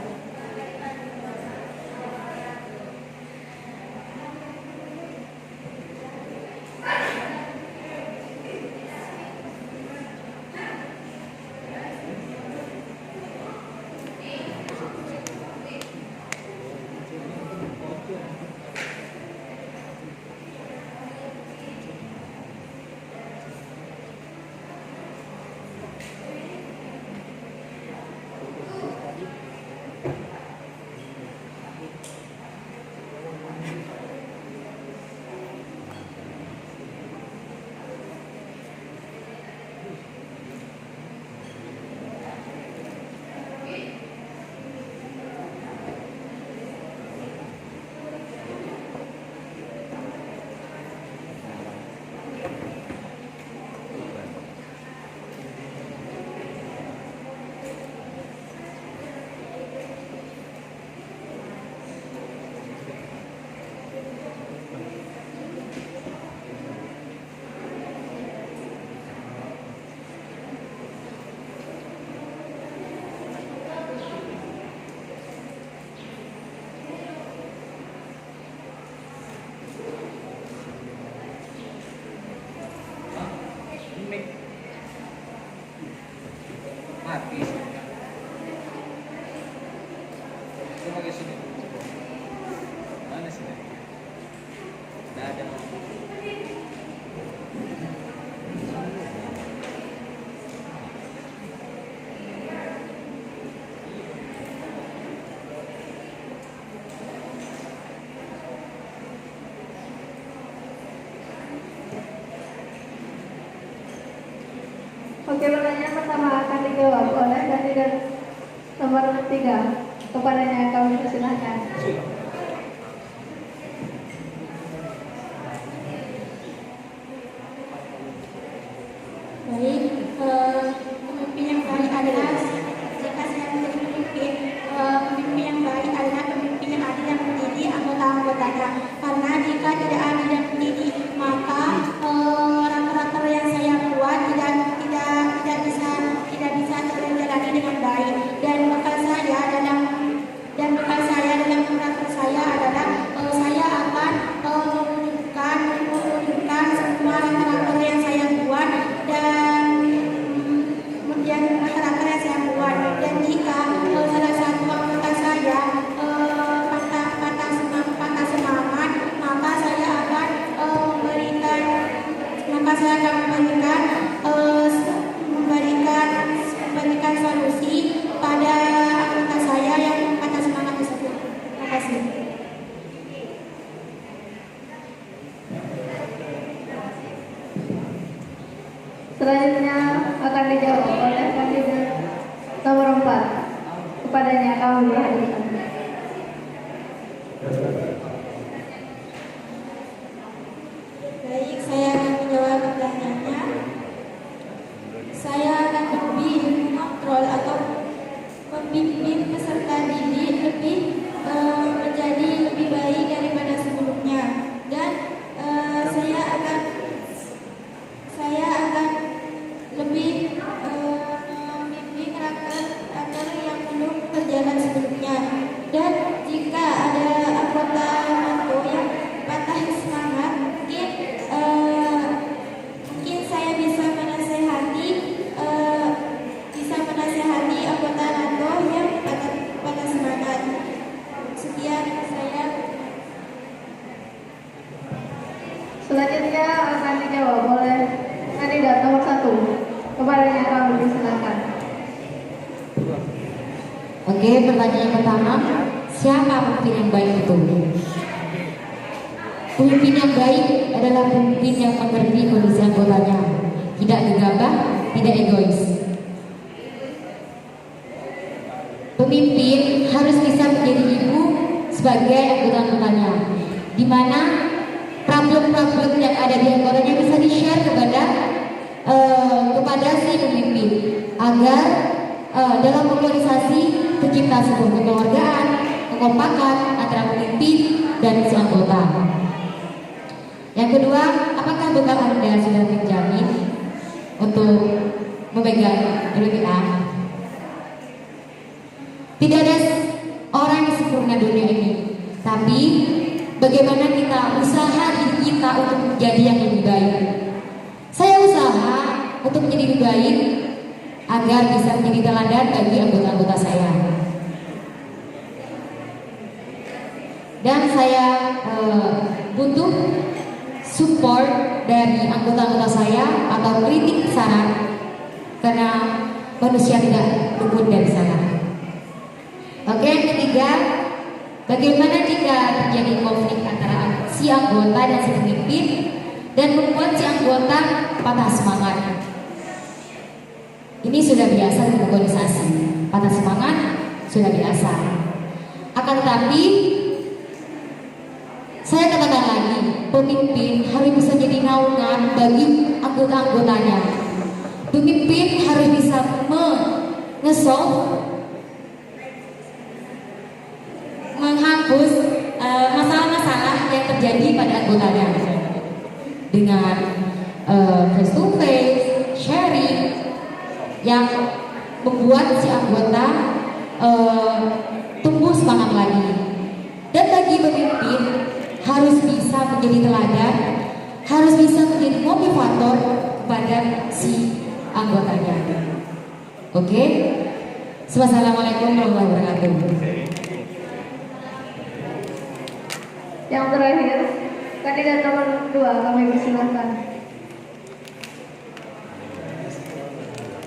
Mati. Coba ke sini. Mana sini? Tidak ada. Oke, pertanyaan pertama akan dijawab oleh kandidat nomor 3. Kepadanya kami persilahkan. Baik, pemimpin yang baik adalah jika saya menjadi pemimpin, pemimpin yang baik adalah pemimpin yang adil dan mendidik anggota-anggotanya. Karena jika tidak adil dan mendidik, maka raker-raker yang saya buat tidak bisa terjalani dengan baik. Dan bekal saya dalam raker saya adalah saya akan mewujudkan semua raker-raker yang saya buat dan kemudian raker-raker yang saya buat. Dan jika salah satu anggota saya patah semangat, maka saya akan memberikan solusi pada anggota saya yang patah semangat tersebut. Terima kasih. Selanjutnya akan dijawab oleh kandidat nomor 4. Kepadanya kami persilahkan. Baik, saya akan menjawab pertanyaannya. Saya akan lebih mengontrol atau membimbing peserta didik menjadi lebih baik daripada sebelumnya. Dan saya akan lebih membimbing raker yang belum berjalan sebelumnya. Dan jika ada anggota NATO yang patah semangat, mungkin saya bisa menasehati anggota NATO yang patah semangat. Sekian saya. Selanjutnya akan dijawab oleh kandidat nomor 1. Kepadanya kami persilahkan. Oke, pertanyaan yang pertama, siapa pemimpin yang baik itu? Pemimpin yang baik adalah pemimpin yang mengerti kondisi anggotanya, tidak gegabah, tidak egois. Pemimpin harus bisa menjadi ibu sebagai anggota-anggotanya, di mana problem-problem yang ada di anggotanya bisa di-share kepada si pemimpin, agar dalam organisasi tercipta sebuah kekeluargaan, kekompakan antara pemimpin dan si anggota. Yang kedua, apakah bekal Anda sudah terjamin untuk memegang LPA? Tidak ada orang yang sempurna dunia ini, tapi bagaimana kita usaha diri kita untuk menjadi yang lebih baik. Saya usaha untuk menjadi lebih baik agar bisa menjadi teladan bagi anggota-anggota saya. Dan saya butuh support dari anggota-anggota saya atau kritik saran, karena manusia tidak luput dari sana. Oke, yang ketiga, bagaimana jika terjadi konflik antara si anggota dan si pemimpin dan membuat si anggota patah semangat? Ini sudah biasa di organisasi, patah semangat sudah biasa. Akan tetapi saya katakan lagi, pemimpin harus bisa jadi naungan bagi anggota-anggotanya. Pemimpin harus bisa menghapus masalah-masalah yang terjadi pada anggotanya dengan face to face, sharing yang membuat si anggota tumbuh semangat lagi. Dan bagi pemimpin harus bisa menjadi teladan, harus bisa menjadi motivator kepada si anggotanya. Oke. Wassalamualaikum warahmatullahi wabarakatuh. Yang terakhir, kandidat nomor 2 kami persilahkan.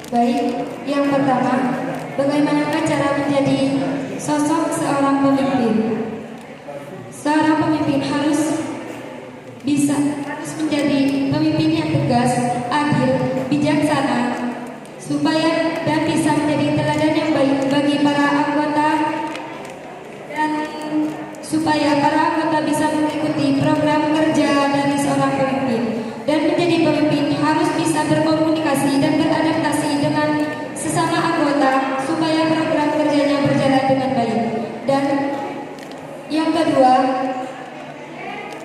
Baik, yang pertama, bagaimanakah cara menjadi sosok seorang pemimpin? Seorang pemimpin harus menjadi pemimpin yang tegas, adil, bijaksana, supaya dan bisa menjadi teladan yang baik bagi para anggota dan supaya para anggota bisa mengikuti program kerja dari seorang pemimpin. Dan menjadi pemimpin harus bisa berkomunikasi dan beradaptasi dengan sesama anggota supaya program kerjanya berjalan dengan baik. Dan yang kedua,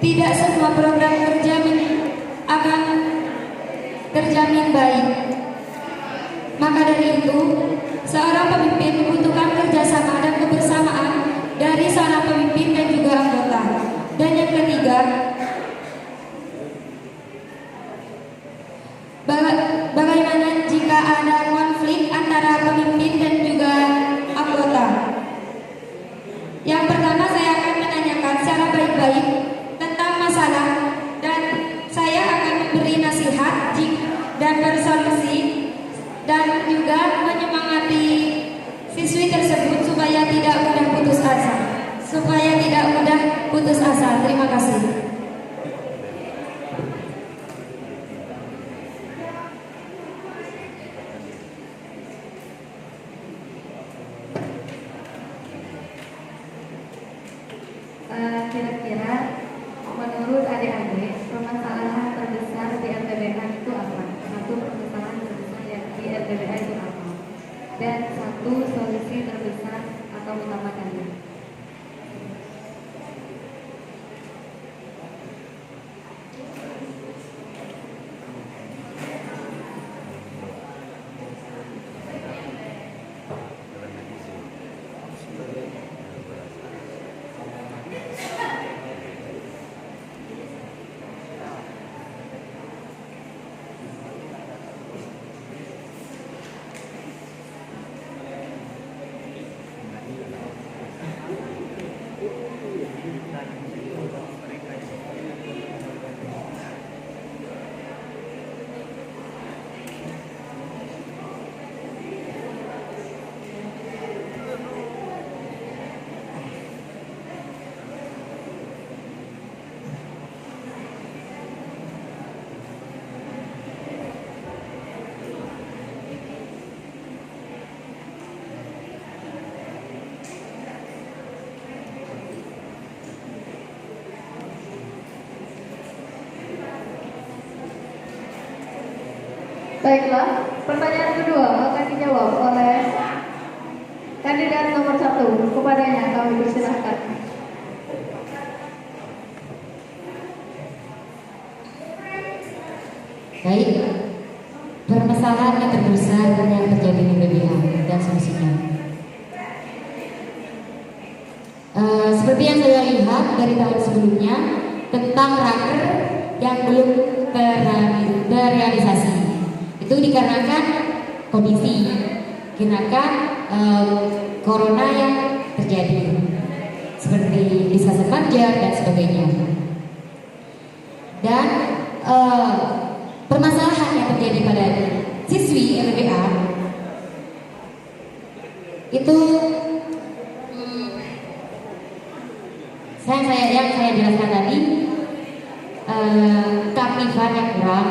tidak semua program kerja akan terjamin baik. Maka dari itu, seorang pemimpin membutuhkan kerjasama dan kebersamaan dari seorang pemimpin dan juga anggota. Dan yang ketiga, bagaimana jika ada konflik antara pemimpin dan juga anggota? Yang pertama, saya akan menanyakan secara baik-baik tentang masalah dan saya akan memberi nasihat dan bersolusi dan juga menyemangati siswi tersebut supaya tidak mudah putus asa. Terima kasih. Kira-kira menurut adik-adik, permasalahan terbesar di LTBA itu apa? Satu, permasalahan terbesar di LTBA itu apa? Dan satu, solusi terbesar atau utama tadi. Baiklah, pertanyaan kedua akan dijawab oleh kandidat nomor 1. Kepadanya kami persilahkan. Baik, permasalahan yang terbesar yang terjadi di PBA dan solusinya. Seperti yang saya lihat dari tahun sebelumnya tentang raker yang belum terrealisasi, itu dikarenakan kondisi, dikarenakan corona yang terjadi, seperti disaster banjir dan sebagainya. Dan permasalahan yang terjadi pada siswi LBA itu yang saya jelaskan tadi, keaktifan yang kurang,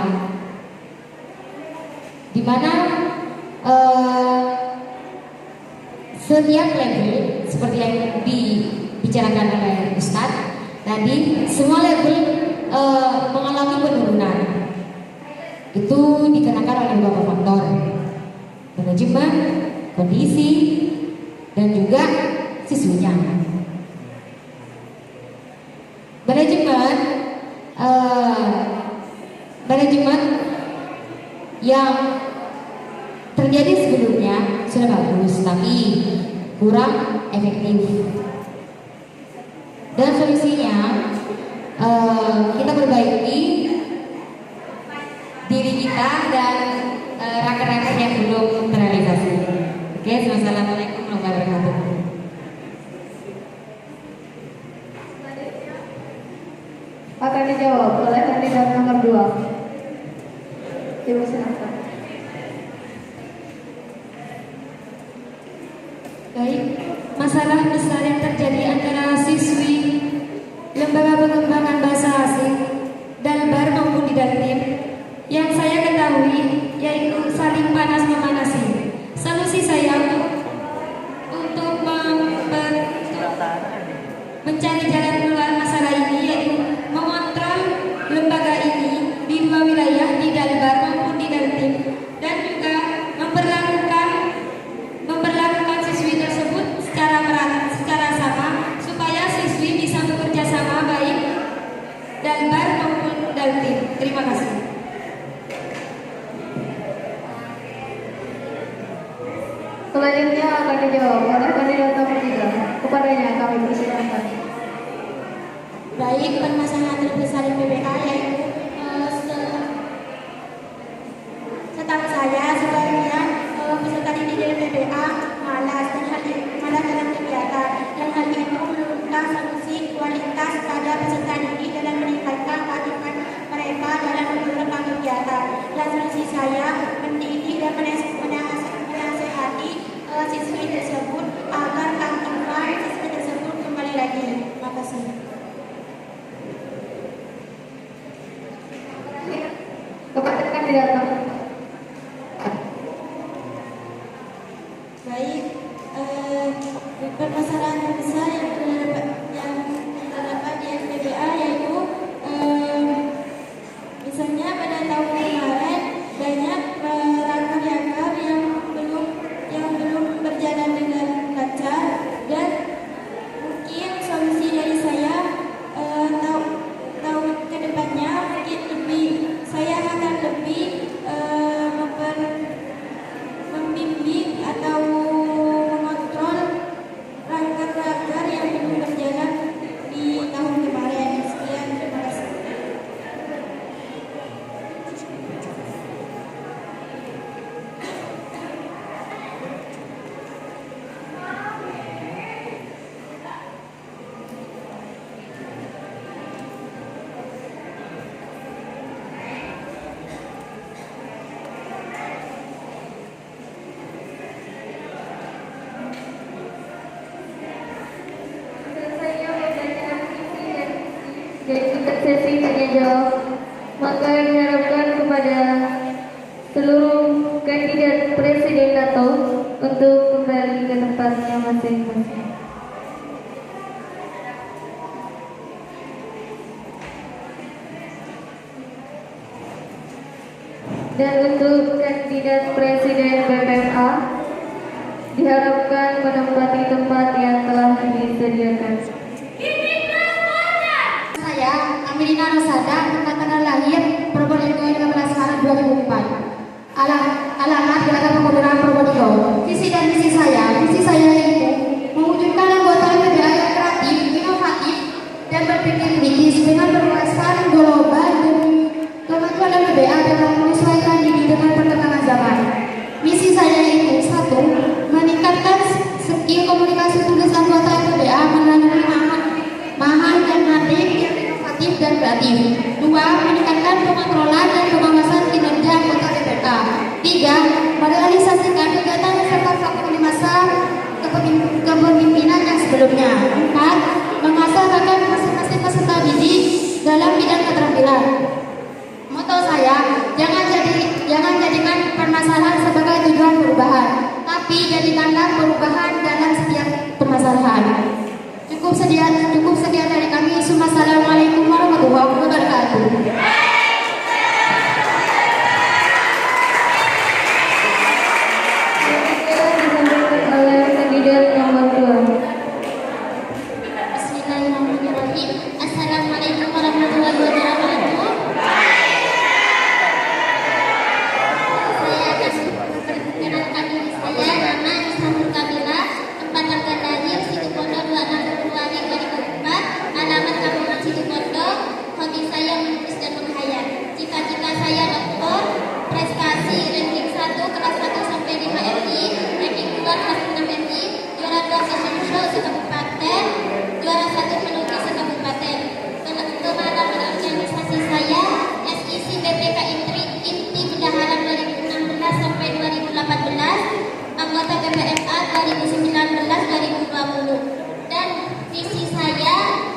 di mana setiap level seperti yang dibicarakan oleh Ustadz tadi, semua level mengalami penurunan. Itu dikenakan oleh beberapa faktor: manajemen, kondisi, dan juga siswinya. Manajemen yang terjadi sebelumnya sudah bagus, tapi kurang efektif. Dan solusinya kita perbaiki diri kita dan rakan-rakan yang belum terrealisasi. Wassalamualaikum warahmatullahi wabarakatuh. Akan dijawab oleh kandidat nomor 2. Ibu silakan. Baik, masalah besar yang terjadi antara siswi Lembaga Pengembangan Bahasa Asing Dalbar maupun di Daltim yang saya ketahui yaitu saling panas memanasi. Solusi saya untuk mencari jalan keluar masalah ini yaitu mengontrol lembaga ini di 2 wilayah, di Dalbar maupun di Daltim, dan juga memperlakukan siswi tersebut secara sama supaya siswi bisa bekerja sama baik Dalbar maupun Daltim. Terima kasih. Selanjutnya akan dijawab oleh kandidat nomor 3. Kepadanya kami persilakan. Baik, permasalahan terbesar PBA yaitu setahu saya sebagian peserta didik dari PBA malas dalam kegiatan, dan hal ini memerlukan solusi kualitas pada peserta didik dalam meningkatkan keaktifan mereka dalam beberapa kegiatan. Dan solusi saya mendidik dan menasehati siswi tersebut agar keaktifan siswi tersebut kembali lagi. Terima kasih. Kepada kandidat nomor 4. Baik, permasalahan terbesar yang terdapat di PBA yaitu misalnya pada tahun kemarin banyak raker yang belum berjalan dengan lancar, dan mungkin solusi dari saya tahun kedepannya mungkin saya akan lebih membimbing atau mengontrol raker-raker yang belum berjalan di tahun kemarin. Sekian, terima kasih. Selesainya pembacaan visi dan juga sesi tanya jawab, maka diharapkan kepada seluruh kandidat presiden NATO untuk kembali ke tempatnya masing-masing. Dan untuk kandidat presiden BPMA diharapkan menempati tempat yang telah disediakan. Saya Amelina Rosada, tanggal lahir Probolinggo 15 Maret 2004. Alamat Gerakan Pemuda Probolinggo. Visi dan misi saya yaitu mewujudkan anggota PBA yang kreatif, inovatif, dan berpikir kritis dengan berwawasan global dan kemajuan PBA dalam menyesuaikan diri dengan perkembangan zaman. Misi saya yaitu 1. Meningkatkan skill komunikasi tugas anggota PBA melalui mahal dan natif yang inovatif dan kreatif. 2. Meningkatkan pengontrolan dan pengawasan kinerja anggota PBA. 3. Merealisasikan kegiatan serta faktor di masa kepemimpinan yang sebelumnya. 4. Mengasah bakat masing-masing peserta didik dalam bidang keterampilan. Moto saya, jangan jadikan permasalahan sebagai tujuan perubahan, tapi jadikanlah perubahan dalam setiap permasalahan. Cukup sekian dari kami. Assalamualaikum warahmatullahi wabarakatuh. Disampaikan oleh kandidat nomor 2. Bismillahirrahmanirrahim. Assalamualaikum warahmatullahi wabarakatuh. Saya akan memperkenalkan diri saya. Nama Ishamul Kabila, tempat tanggal lahir Situbondo 26 Februari 2004, alamat Kabupaten Situbondo. Hobi saya menulis dan menghayal. 2019-2020 dan visi saya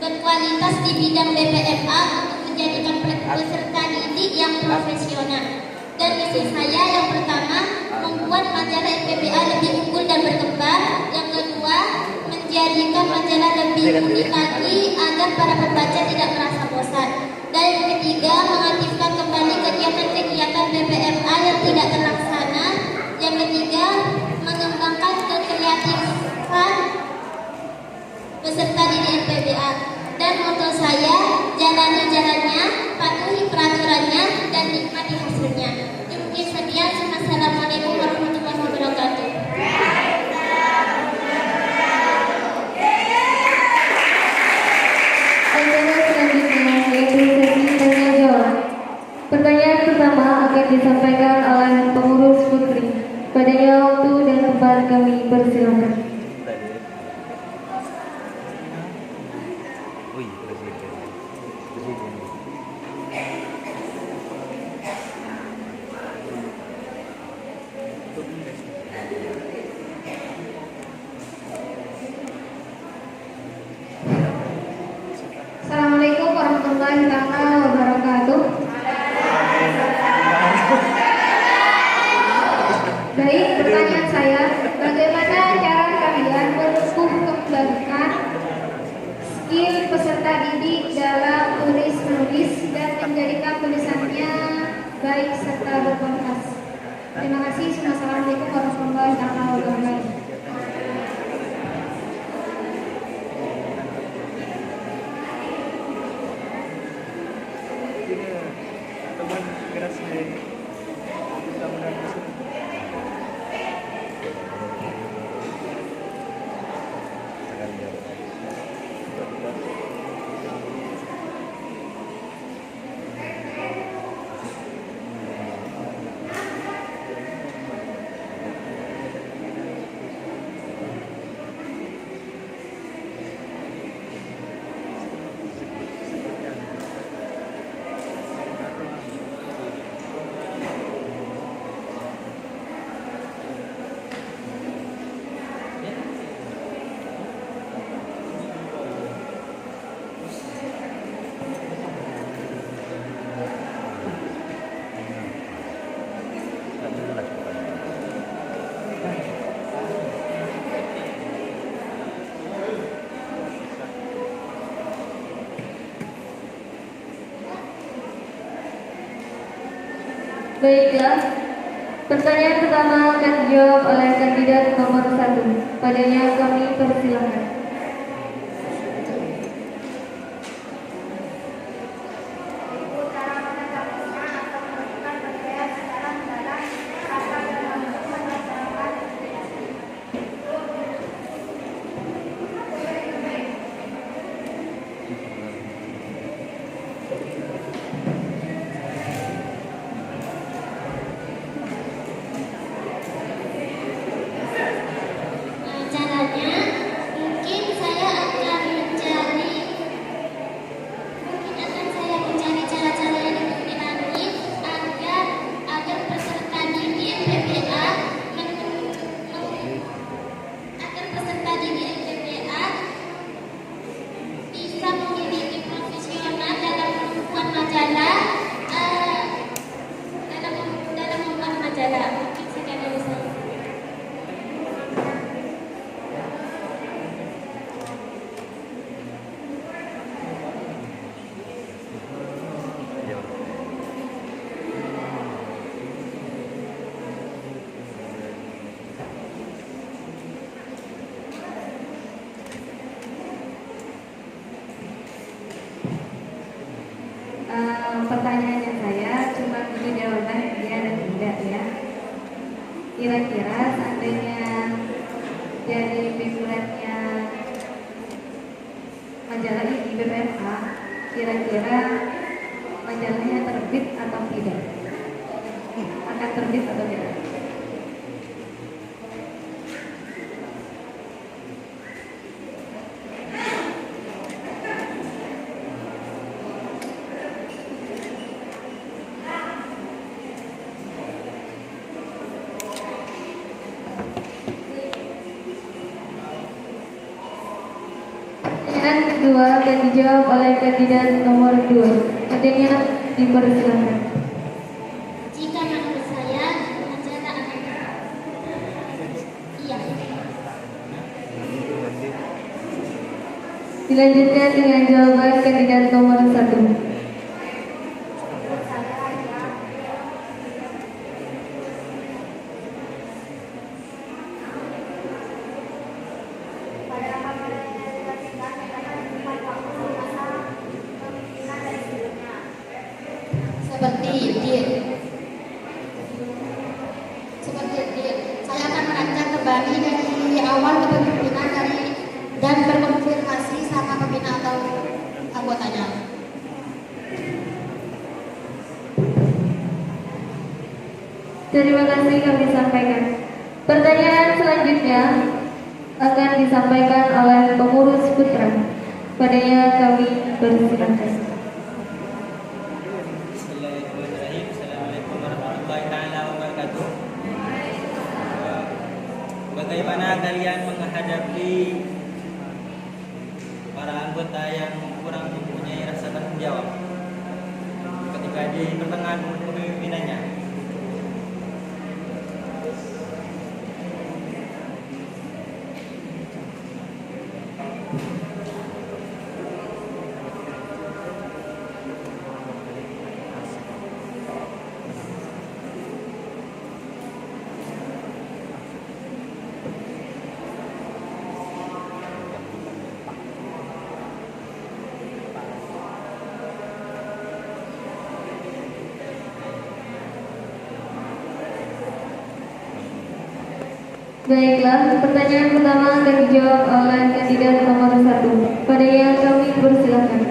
berkualitas di bidang BPMA untuk menjadikan peserta didik yang profesional. Dan misi saya yang pertama, membuat majalah FPBA lebih unggul dan berkembang. Yang kedua, menjadikan majalah lebih unik lagi agar para pembaca tidak merasa bosan. Dan yang ketiga, mengaktifkan kembali kegiatan-kegiatan BPMA yang tidak terlaksana. Yang ketiga, mengembangkan kekreatifan peserta didik FPBA. Dan moto saya, jalani jalannya, patuhi peraturannya, dan nikmati hasilnya. Mungkin sekian. Assalamualaikum warahmatullahi wabarakatuh. Acara selanjutnya yaitu sesi tanya jawab. Pertanyaan pertama akan disampaikan oleh pengurus putri. Padanya waktu dan tempat kami persilakan. Wih, presiden. Assalamualaikum warahmatullahi wabarakatuh. Baik, pertanyaan saya, bagaimana cara kalian menumbuhkembangkan skill peserta didik dalam tulis-menulis dan menjadikan tulisannya baik serta berkualitas? Terima kasih. Assalamualaikum warahmatullahi wabarakatuh. Teman keras dari kita menangis. Baiklah, pertanyaan pertama akan dijawab oleh kandidat nomor 1. Padanya kami persilakan. Caranya, mungkin saya akan mencari cara-cara yang lebih lanjut agar peserta didik FPBA bisa memiliki profesional dalam membuat majalah. Dalam membuat majalah. Mungkin sekian dari saya. Pertanyaannya saya cuma 7 jawaban ya dan tidak ya. Kira-kira seandainya jadi pimpilannya majalah ini BPMA, kira-kira majalahnya terbit atau tidak? Akan terbit atau tidak? kedua akan dijawab oleh kandidat nomor 2. Adanya dipersilakan. Jika menurut saya acara akan iya. Dilanjutkan dengan jawaban kandidat nomor 1. Saya akan merancang kembali dari awal kepemimpinan dan berkonfirmasi sama pembina atau anggotanya. Terima kasih kami sampaikan. Pertanyaan selanjutnya akan disampaikan oleh pengurus putra. Padanya kami persilakan. Bismillahirrahmanirrahim. Assalamualaikum warahmatullahi taala wabarakatuh. Bagaimana kalian menghadapi para anggota yang kurang mempunyai rasa tanggung jawab ketika di pertengahan kepemimpinannya? Baiklah, pertanyaan pertama akan dijawab oleh kandidat nomor 1. Padanya kami persilakan.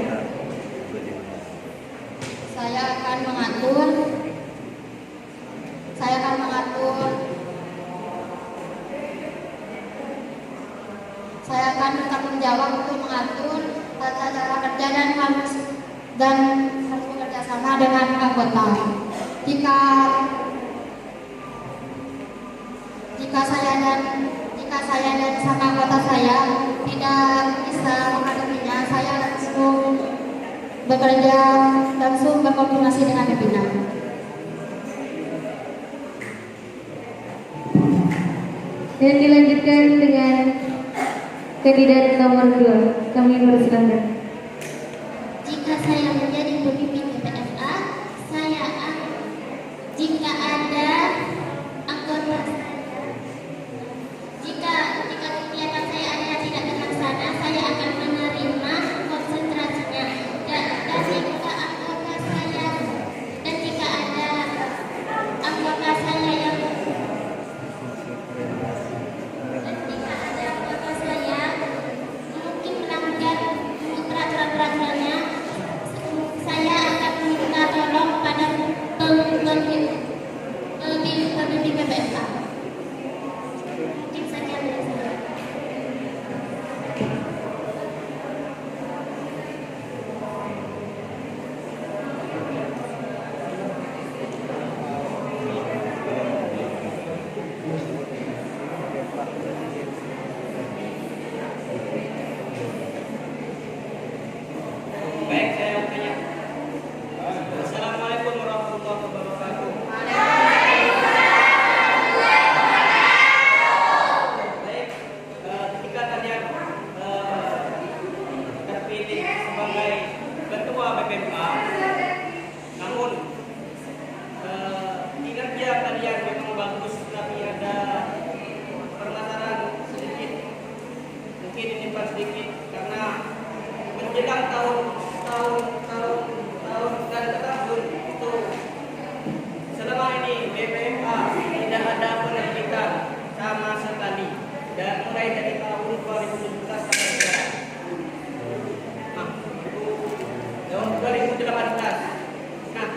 Saya akan mengatur saya akan bertanggung jawab untuk mengatur tata cara kerja dan harus bekerja sama dengan anggota. Jika saya dan sama anggota saya tidak bisa menghadapinya, saya langsung berkoordinasi dengan pimpinan. Dan dilanjutkan dengan kandidat nomor 2. Kami persilakan. Jika saya menjadi pemimpin PPSA, jika ada anggota jika kegiatan saya ada yang tidak terlaksana, saya akan menerima konsentrasinya dan jika ada anggota saya yang mungkin melanggar peraturan-peraturannya, saya akan minta tolong pada pemimpin PPSA. Mungkin saja dari saya. Baik, saya bertanya. Assalamualaikum warahmatullahi wabarakatuh. Baik, ketika kalian terpilih sebagai ketua BPMA, namun kinerja kalian memang bagus, tapi ada permasalahan sedikit. Mungkin ini sedikit karena menjelang tahun dan tahun itu selama ini BPMA tidak ada penerbitan sama sekali dan mulai dari tahun 2017 sampai sekarang. Tahun 2018. Nah,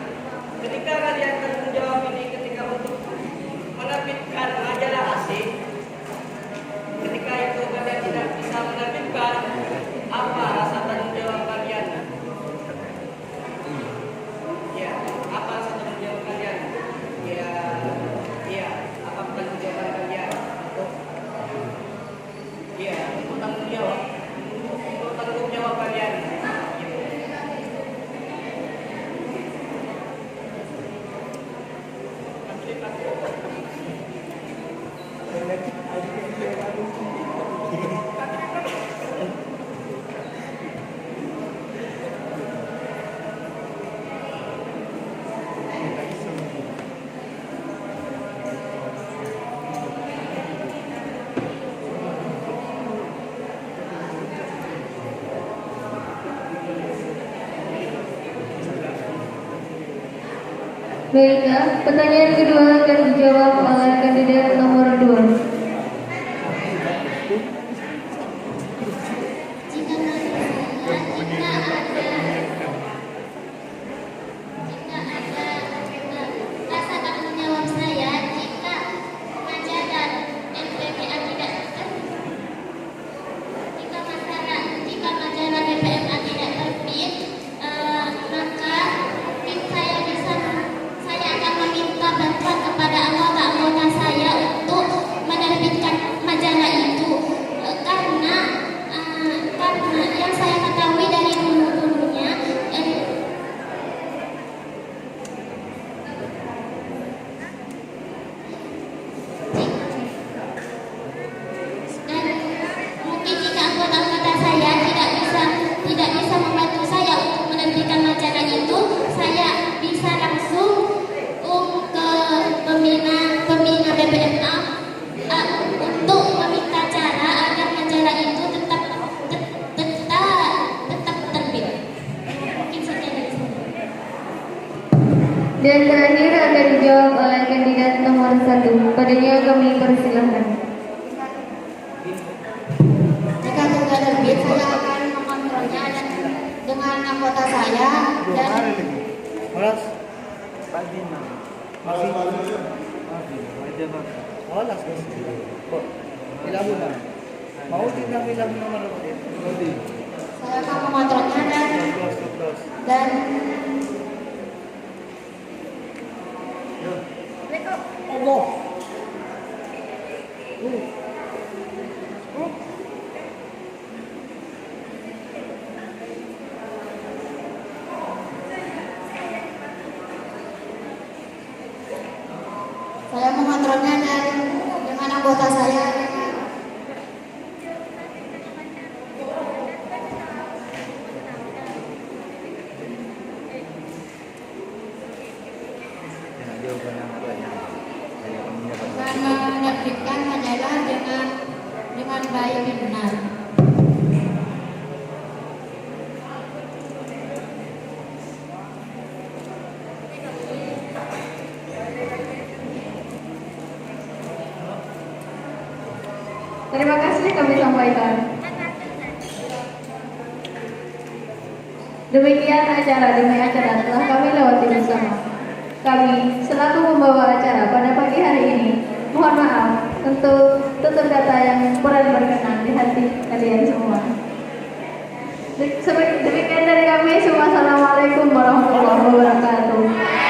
ketika kalian tanggung jawab ini ketika untuk menerbitkan majalah asing, ketika itu kalian tidak bisa menerbitkan Baiklah, pertanyaan kedua akan dijawab oleh kandidat nomor 2. Jika rasa tanggung jawab saya jika majalah MPPA tidak jika majalah BPMA tidak terbit, maka mungkin saya akan meminta bantuan kepada anggota-anggota saya untuk menerbitkan majalah itu. Karena yang saya ketahui dari dulu-dulunya dan mungkin jika anggota-anggota saya tidak bisa membantu saya untuk menerbitkan majalah itu, saya bisa langsung ke pembina BPMA untuk meminta cara agar majalah itu tetap terbit. Mungkin saja dari saya. Dan terakhir akan dijawab oleh kandidat nomor 1. Padanya kami persilahkan. Jika sudah terbit, saya akan mengontrolnya dengan anggota saya dan Malas. Malas. Kok? Ilang mo na. Mau ilang naman ako din. saya akan mengontrolnya dan Allah. saya mengontrolnya dan dengan anggota saya. Dengan menerbitkan majalah dengan baik dan benar. Terima kasih kami sampaikan. Demikian acara demi acara telah kami lewati bersama. Kami selaku membawa acara pada pagi hari ini, mohon maaf untuk tutur kata yang kurang berkenan di hati kalian semua. Demikian dari kami. Assalamualaikum warahmatullahi wabarakatuh.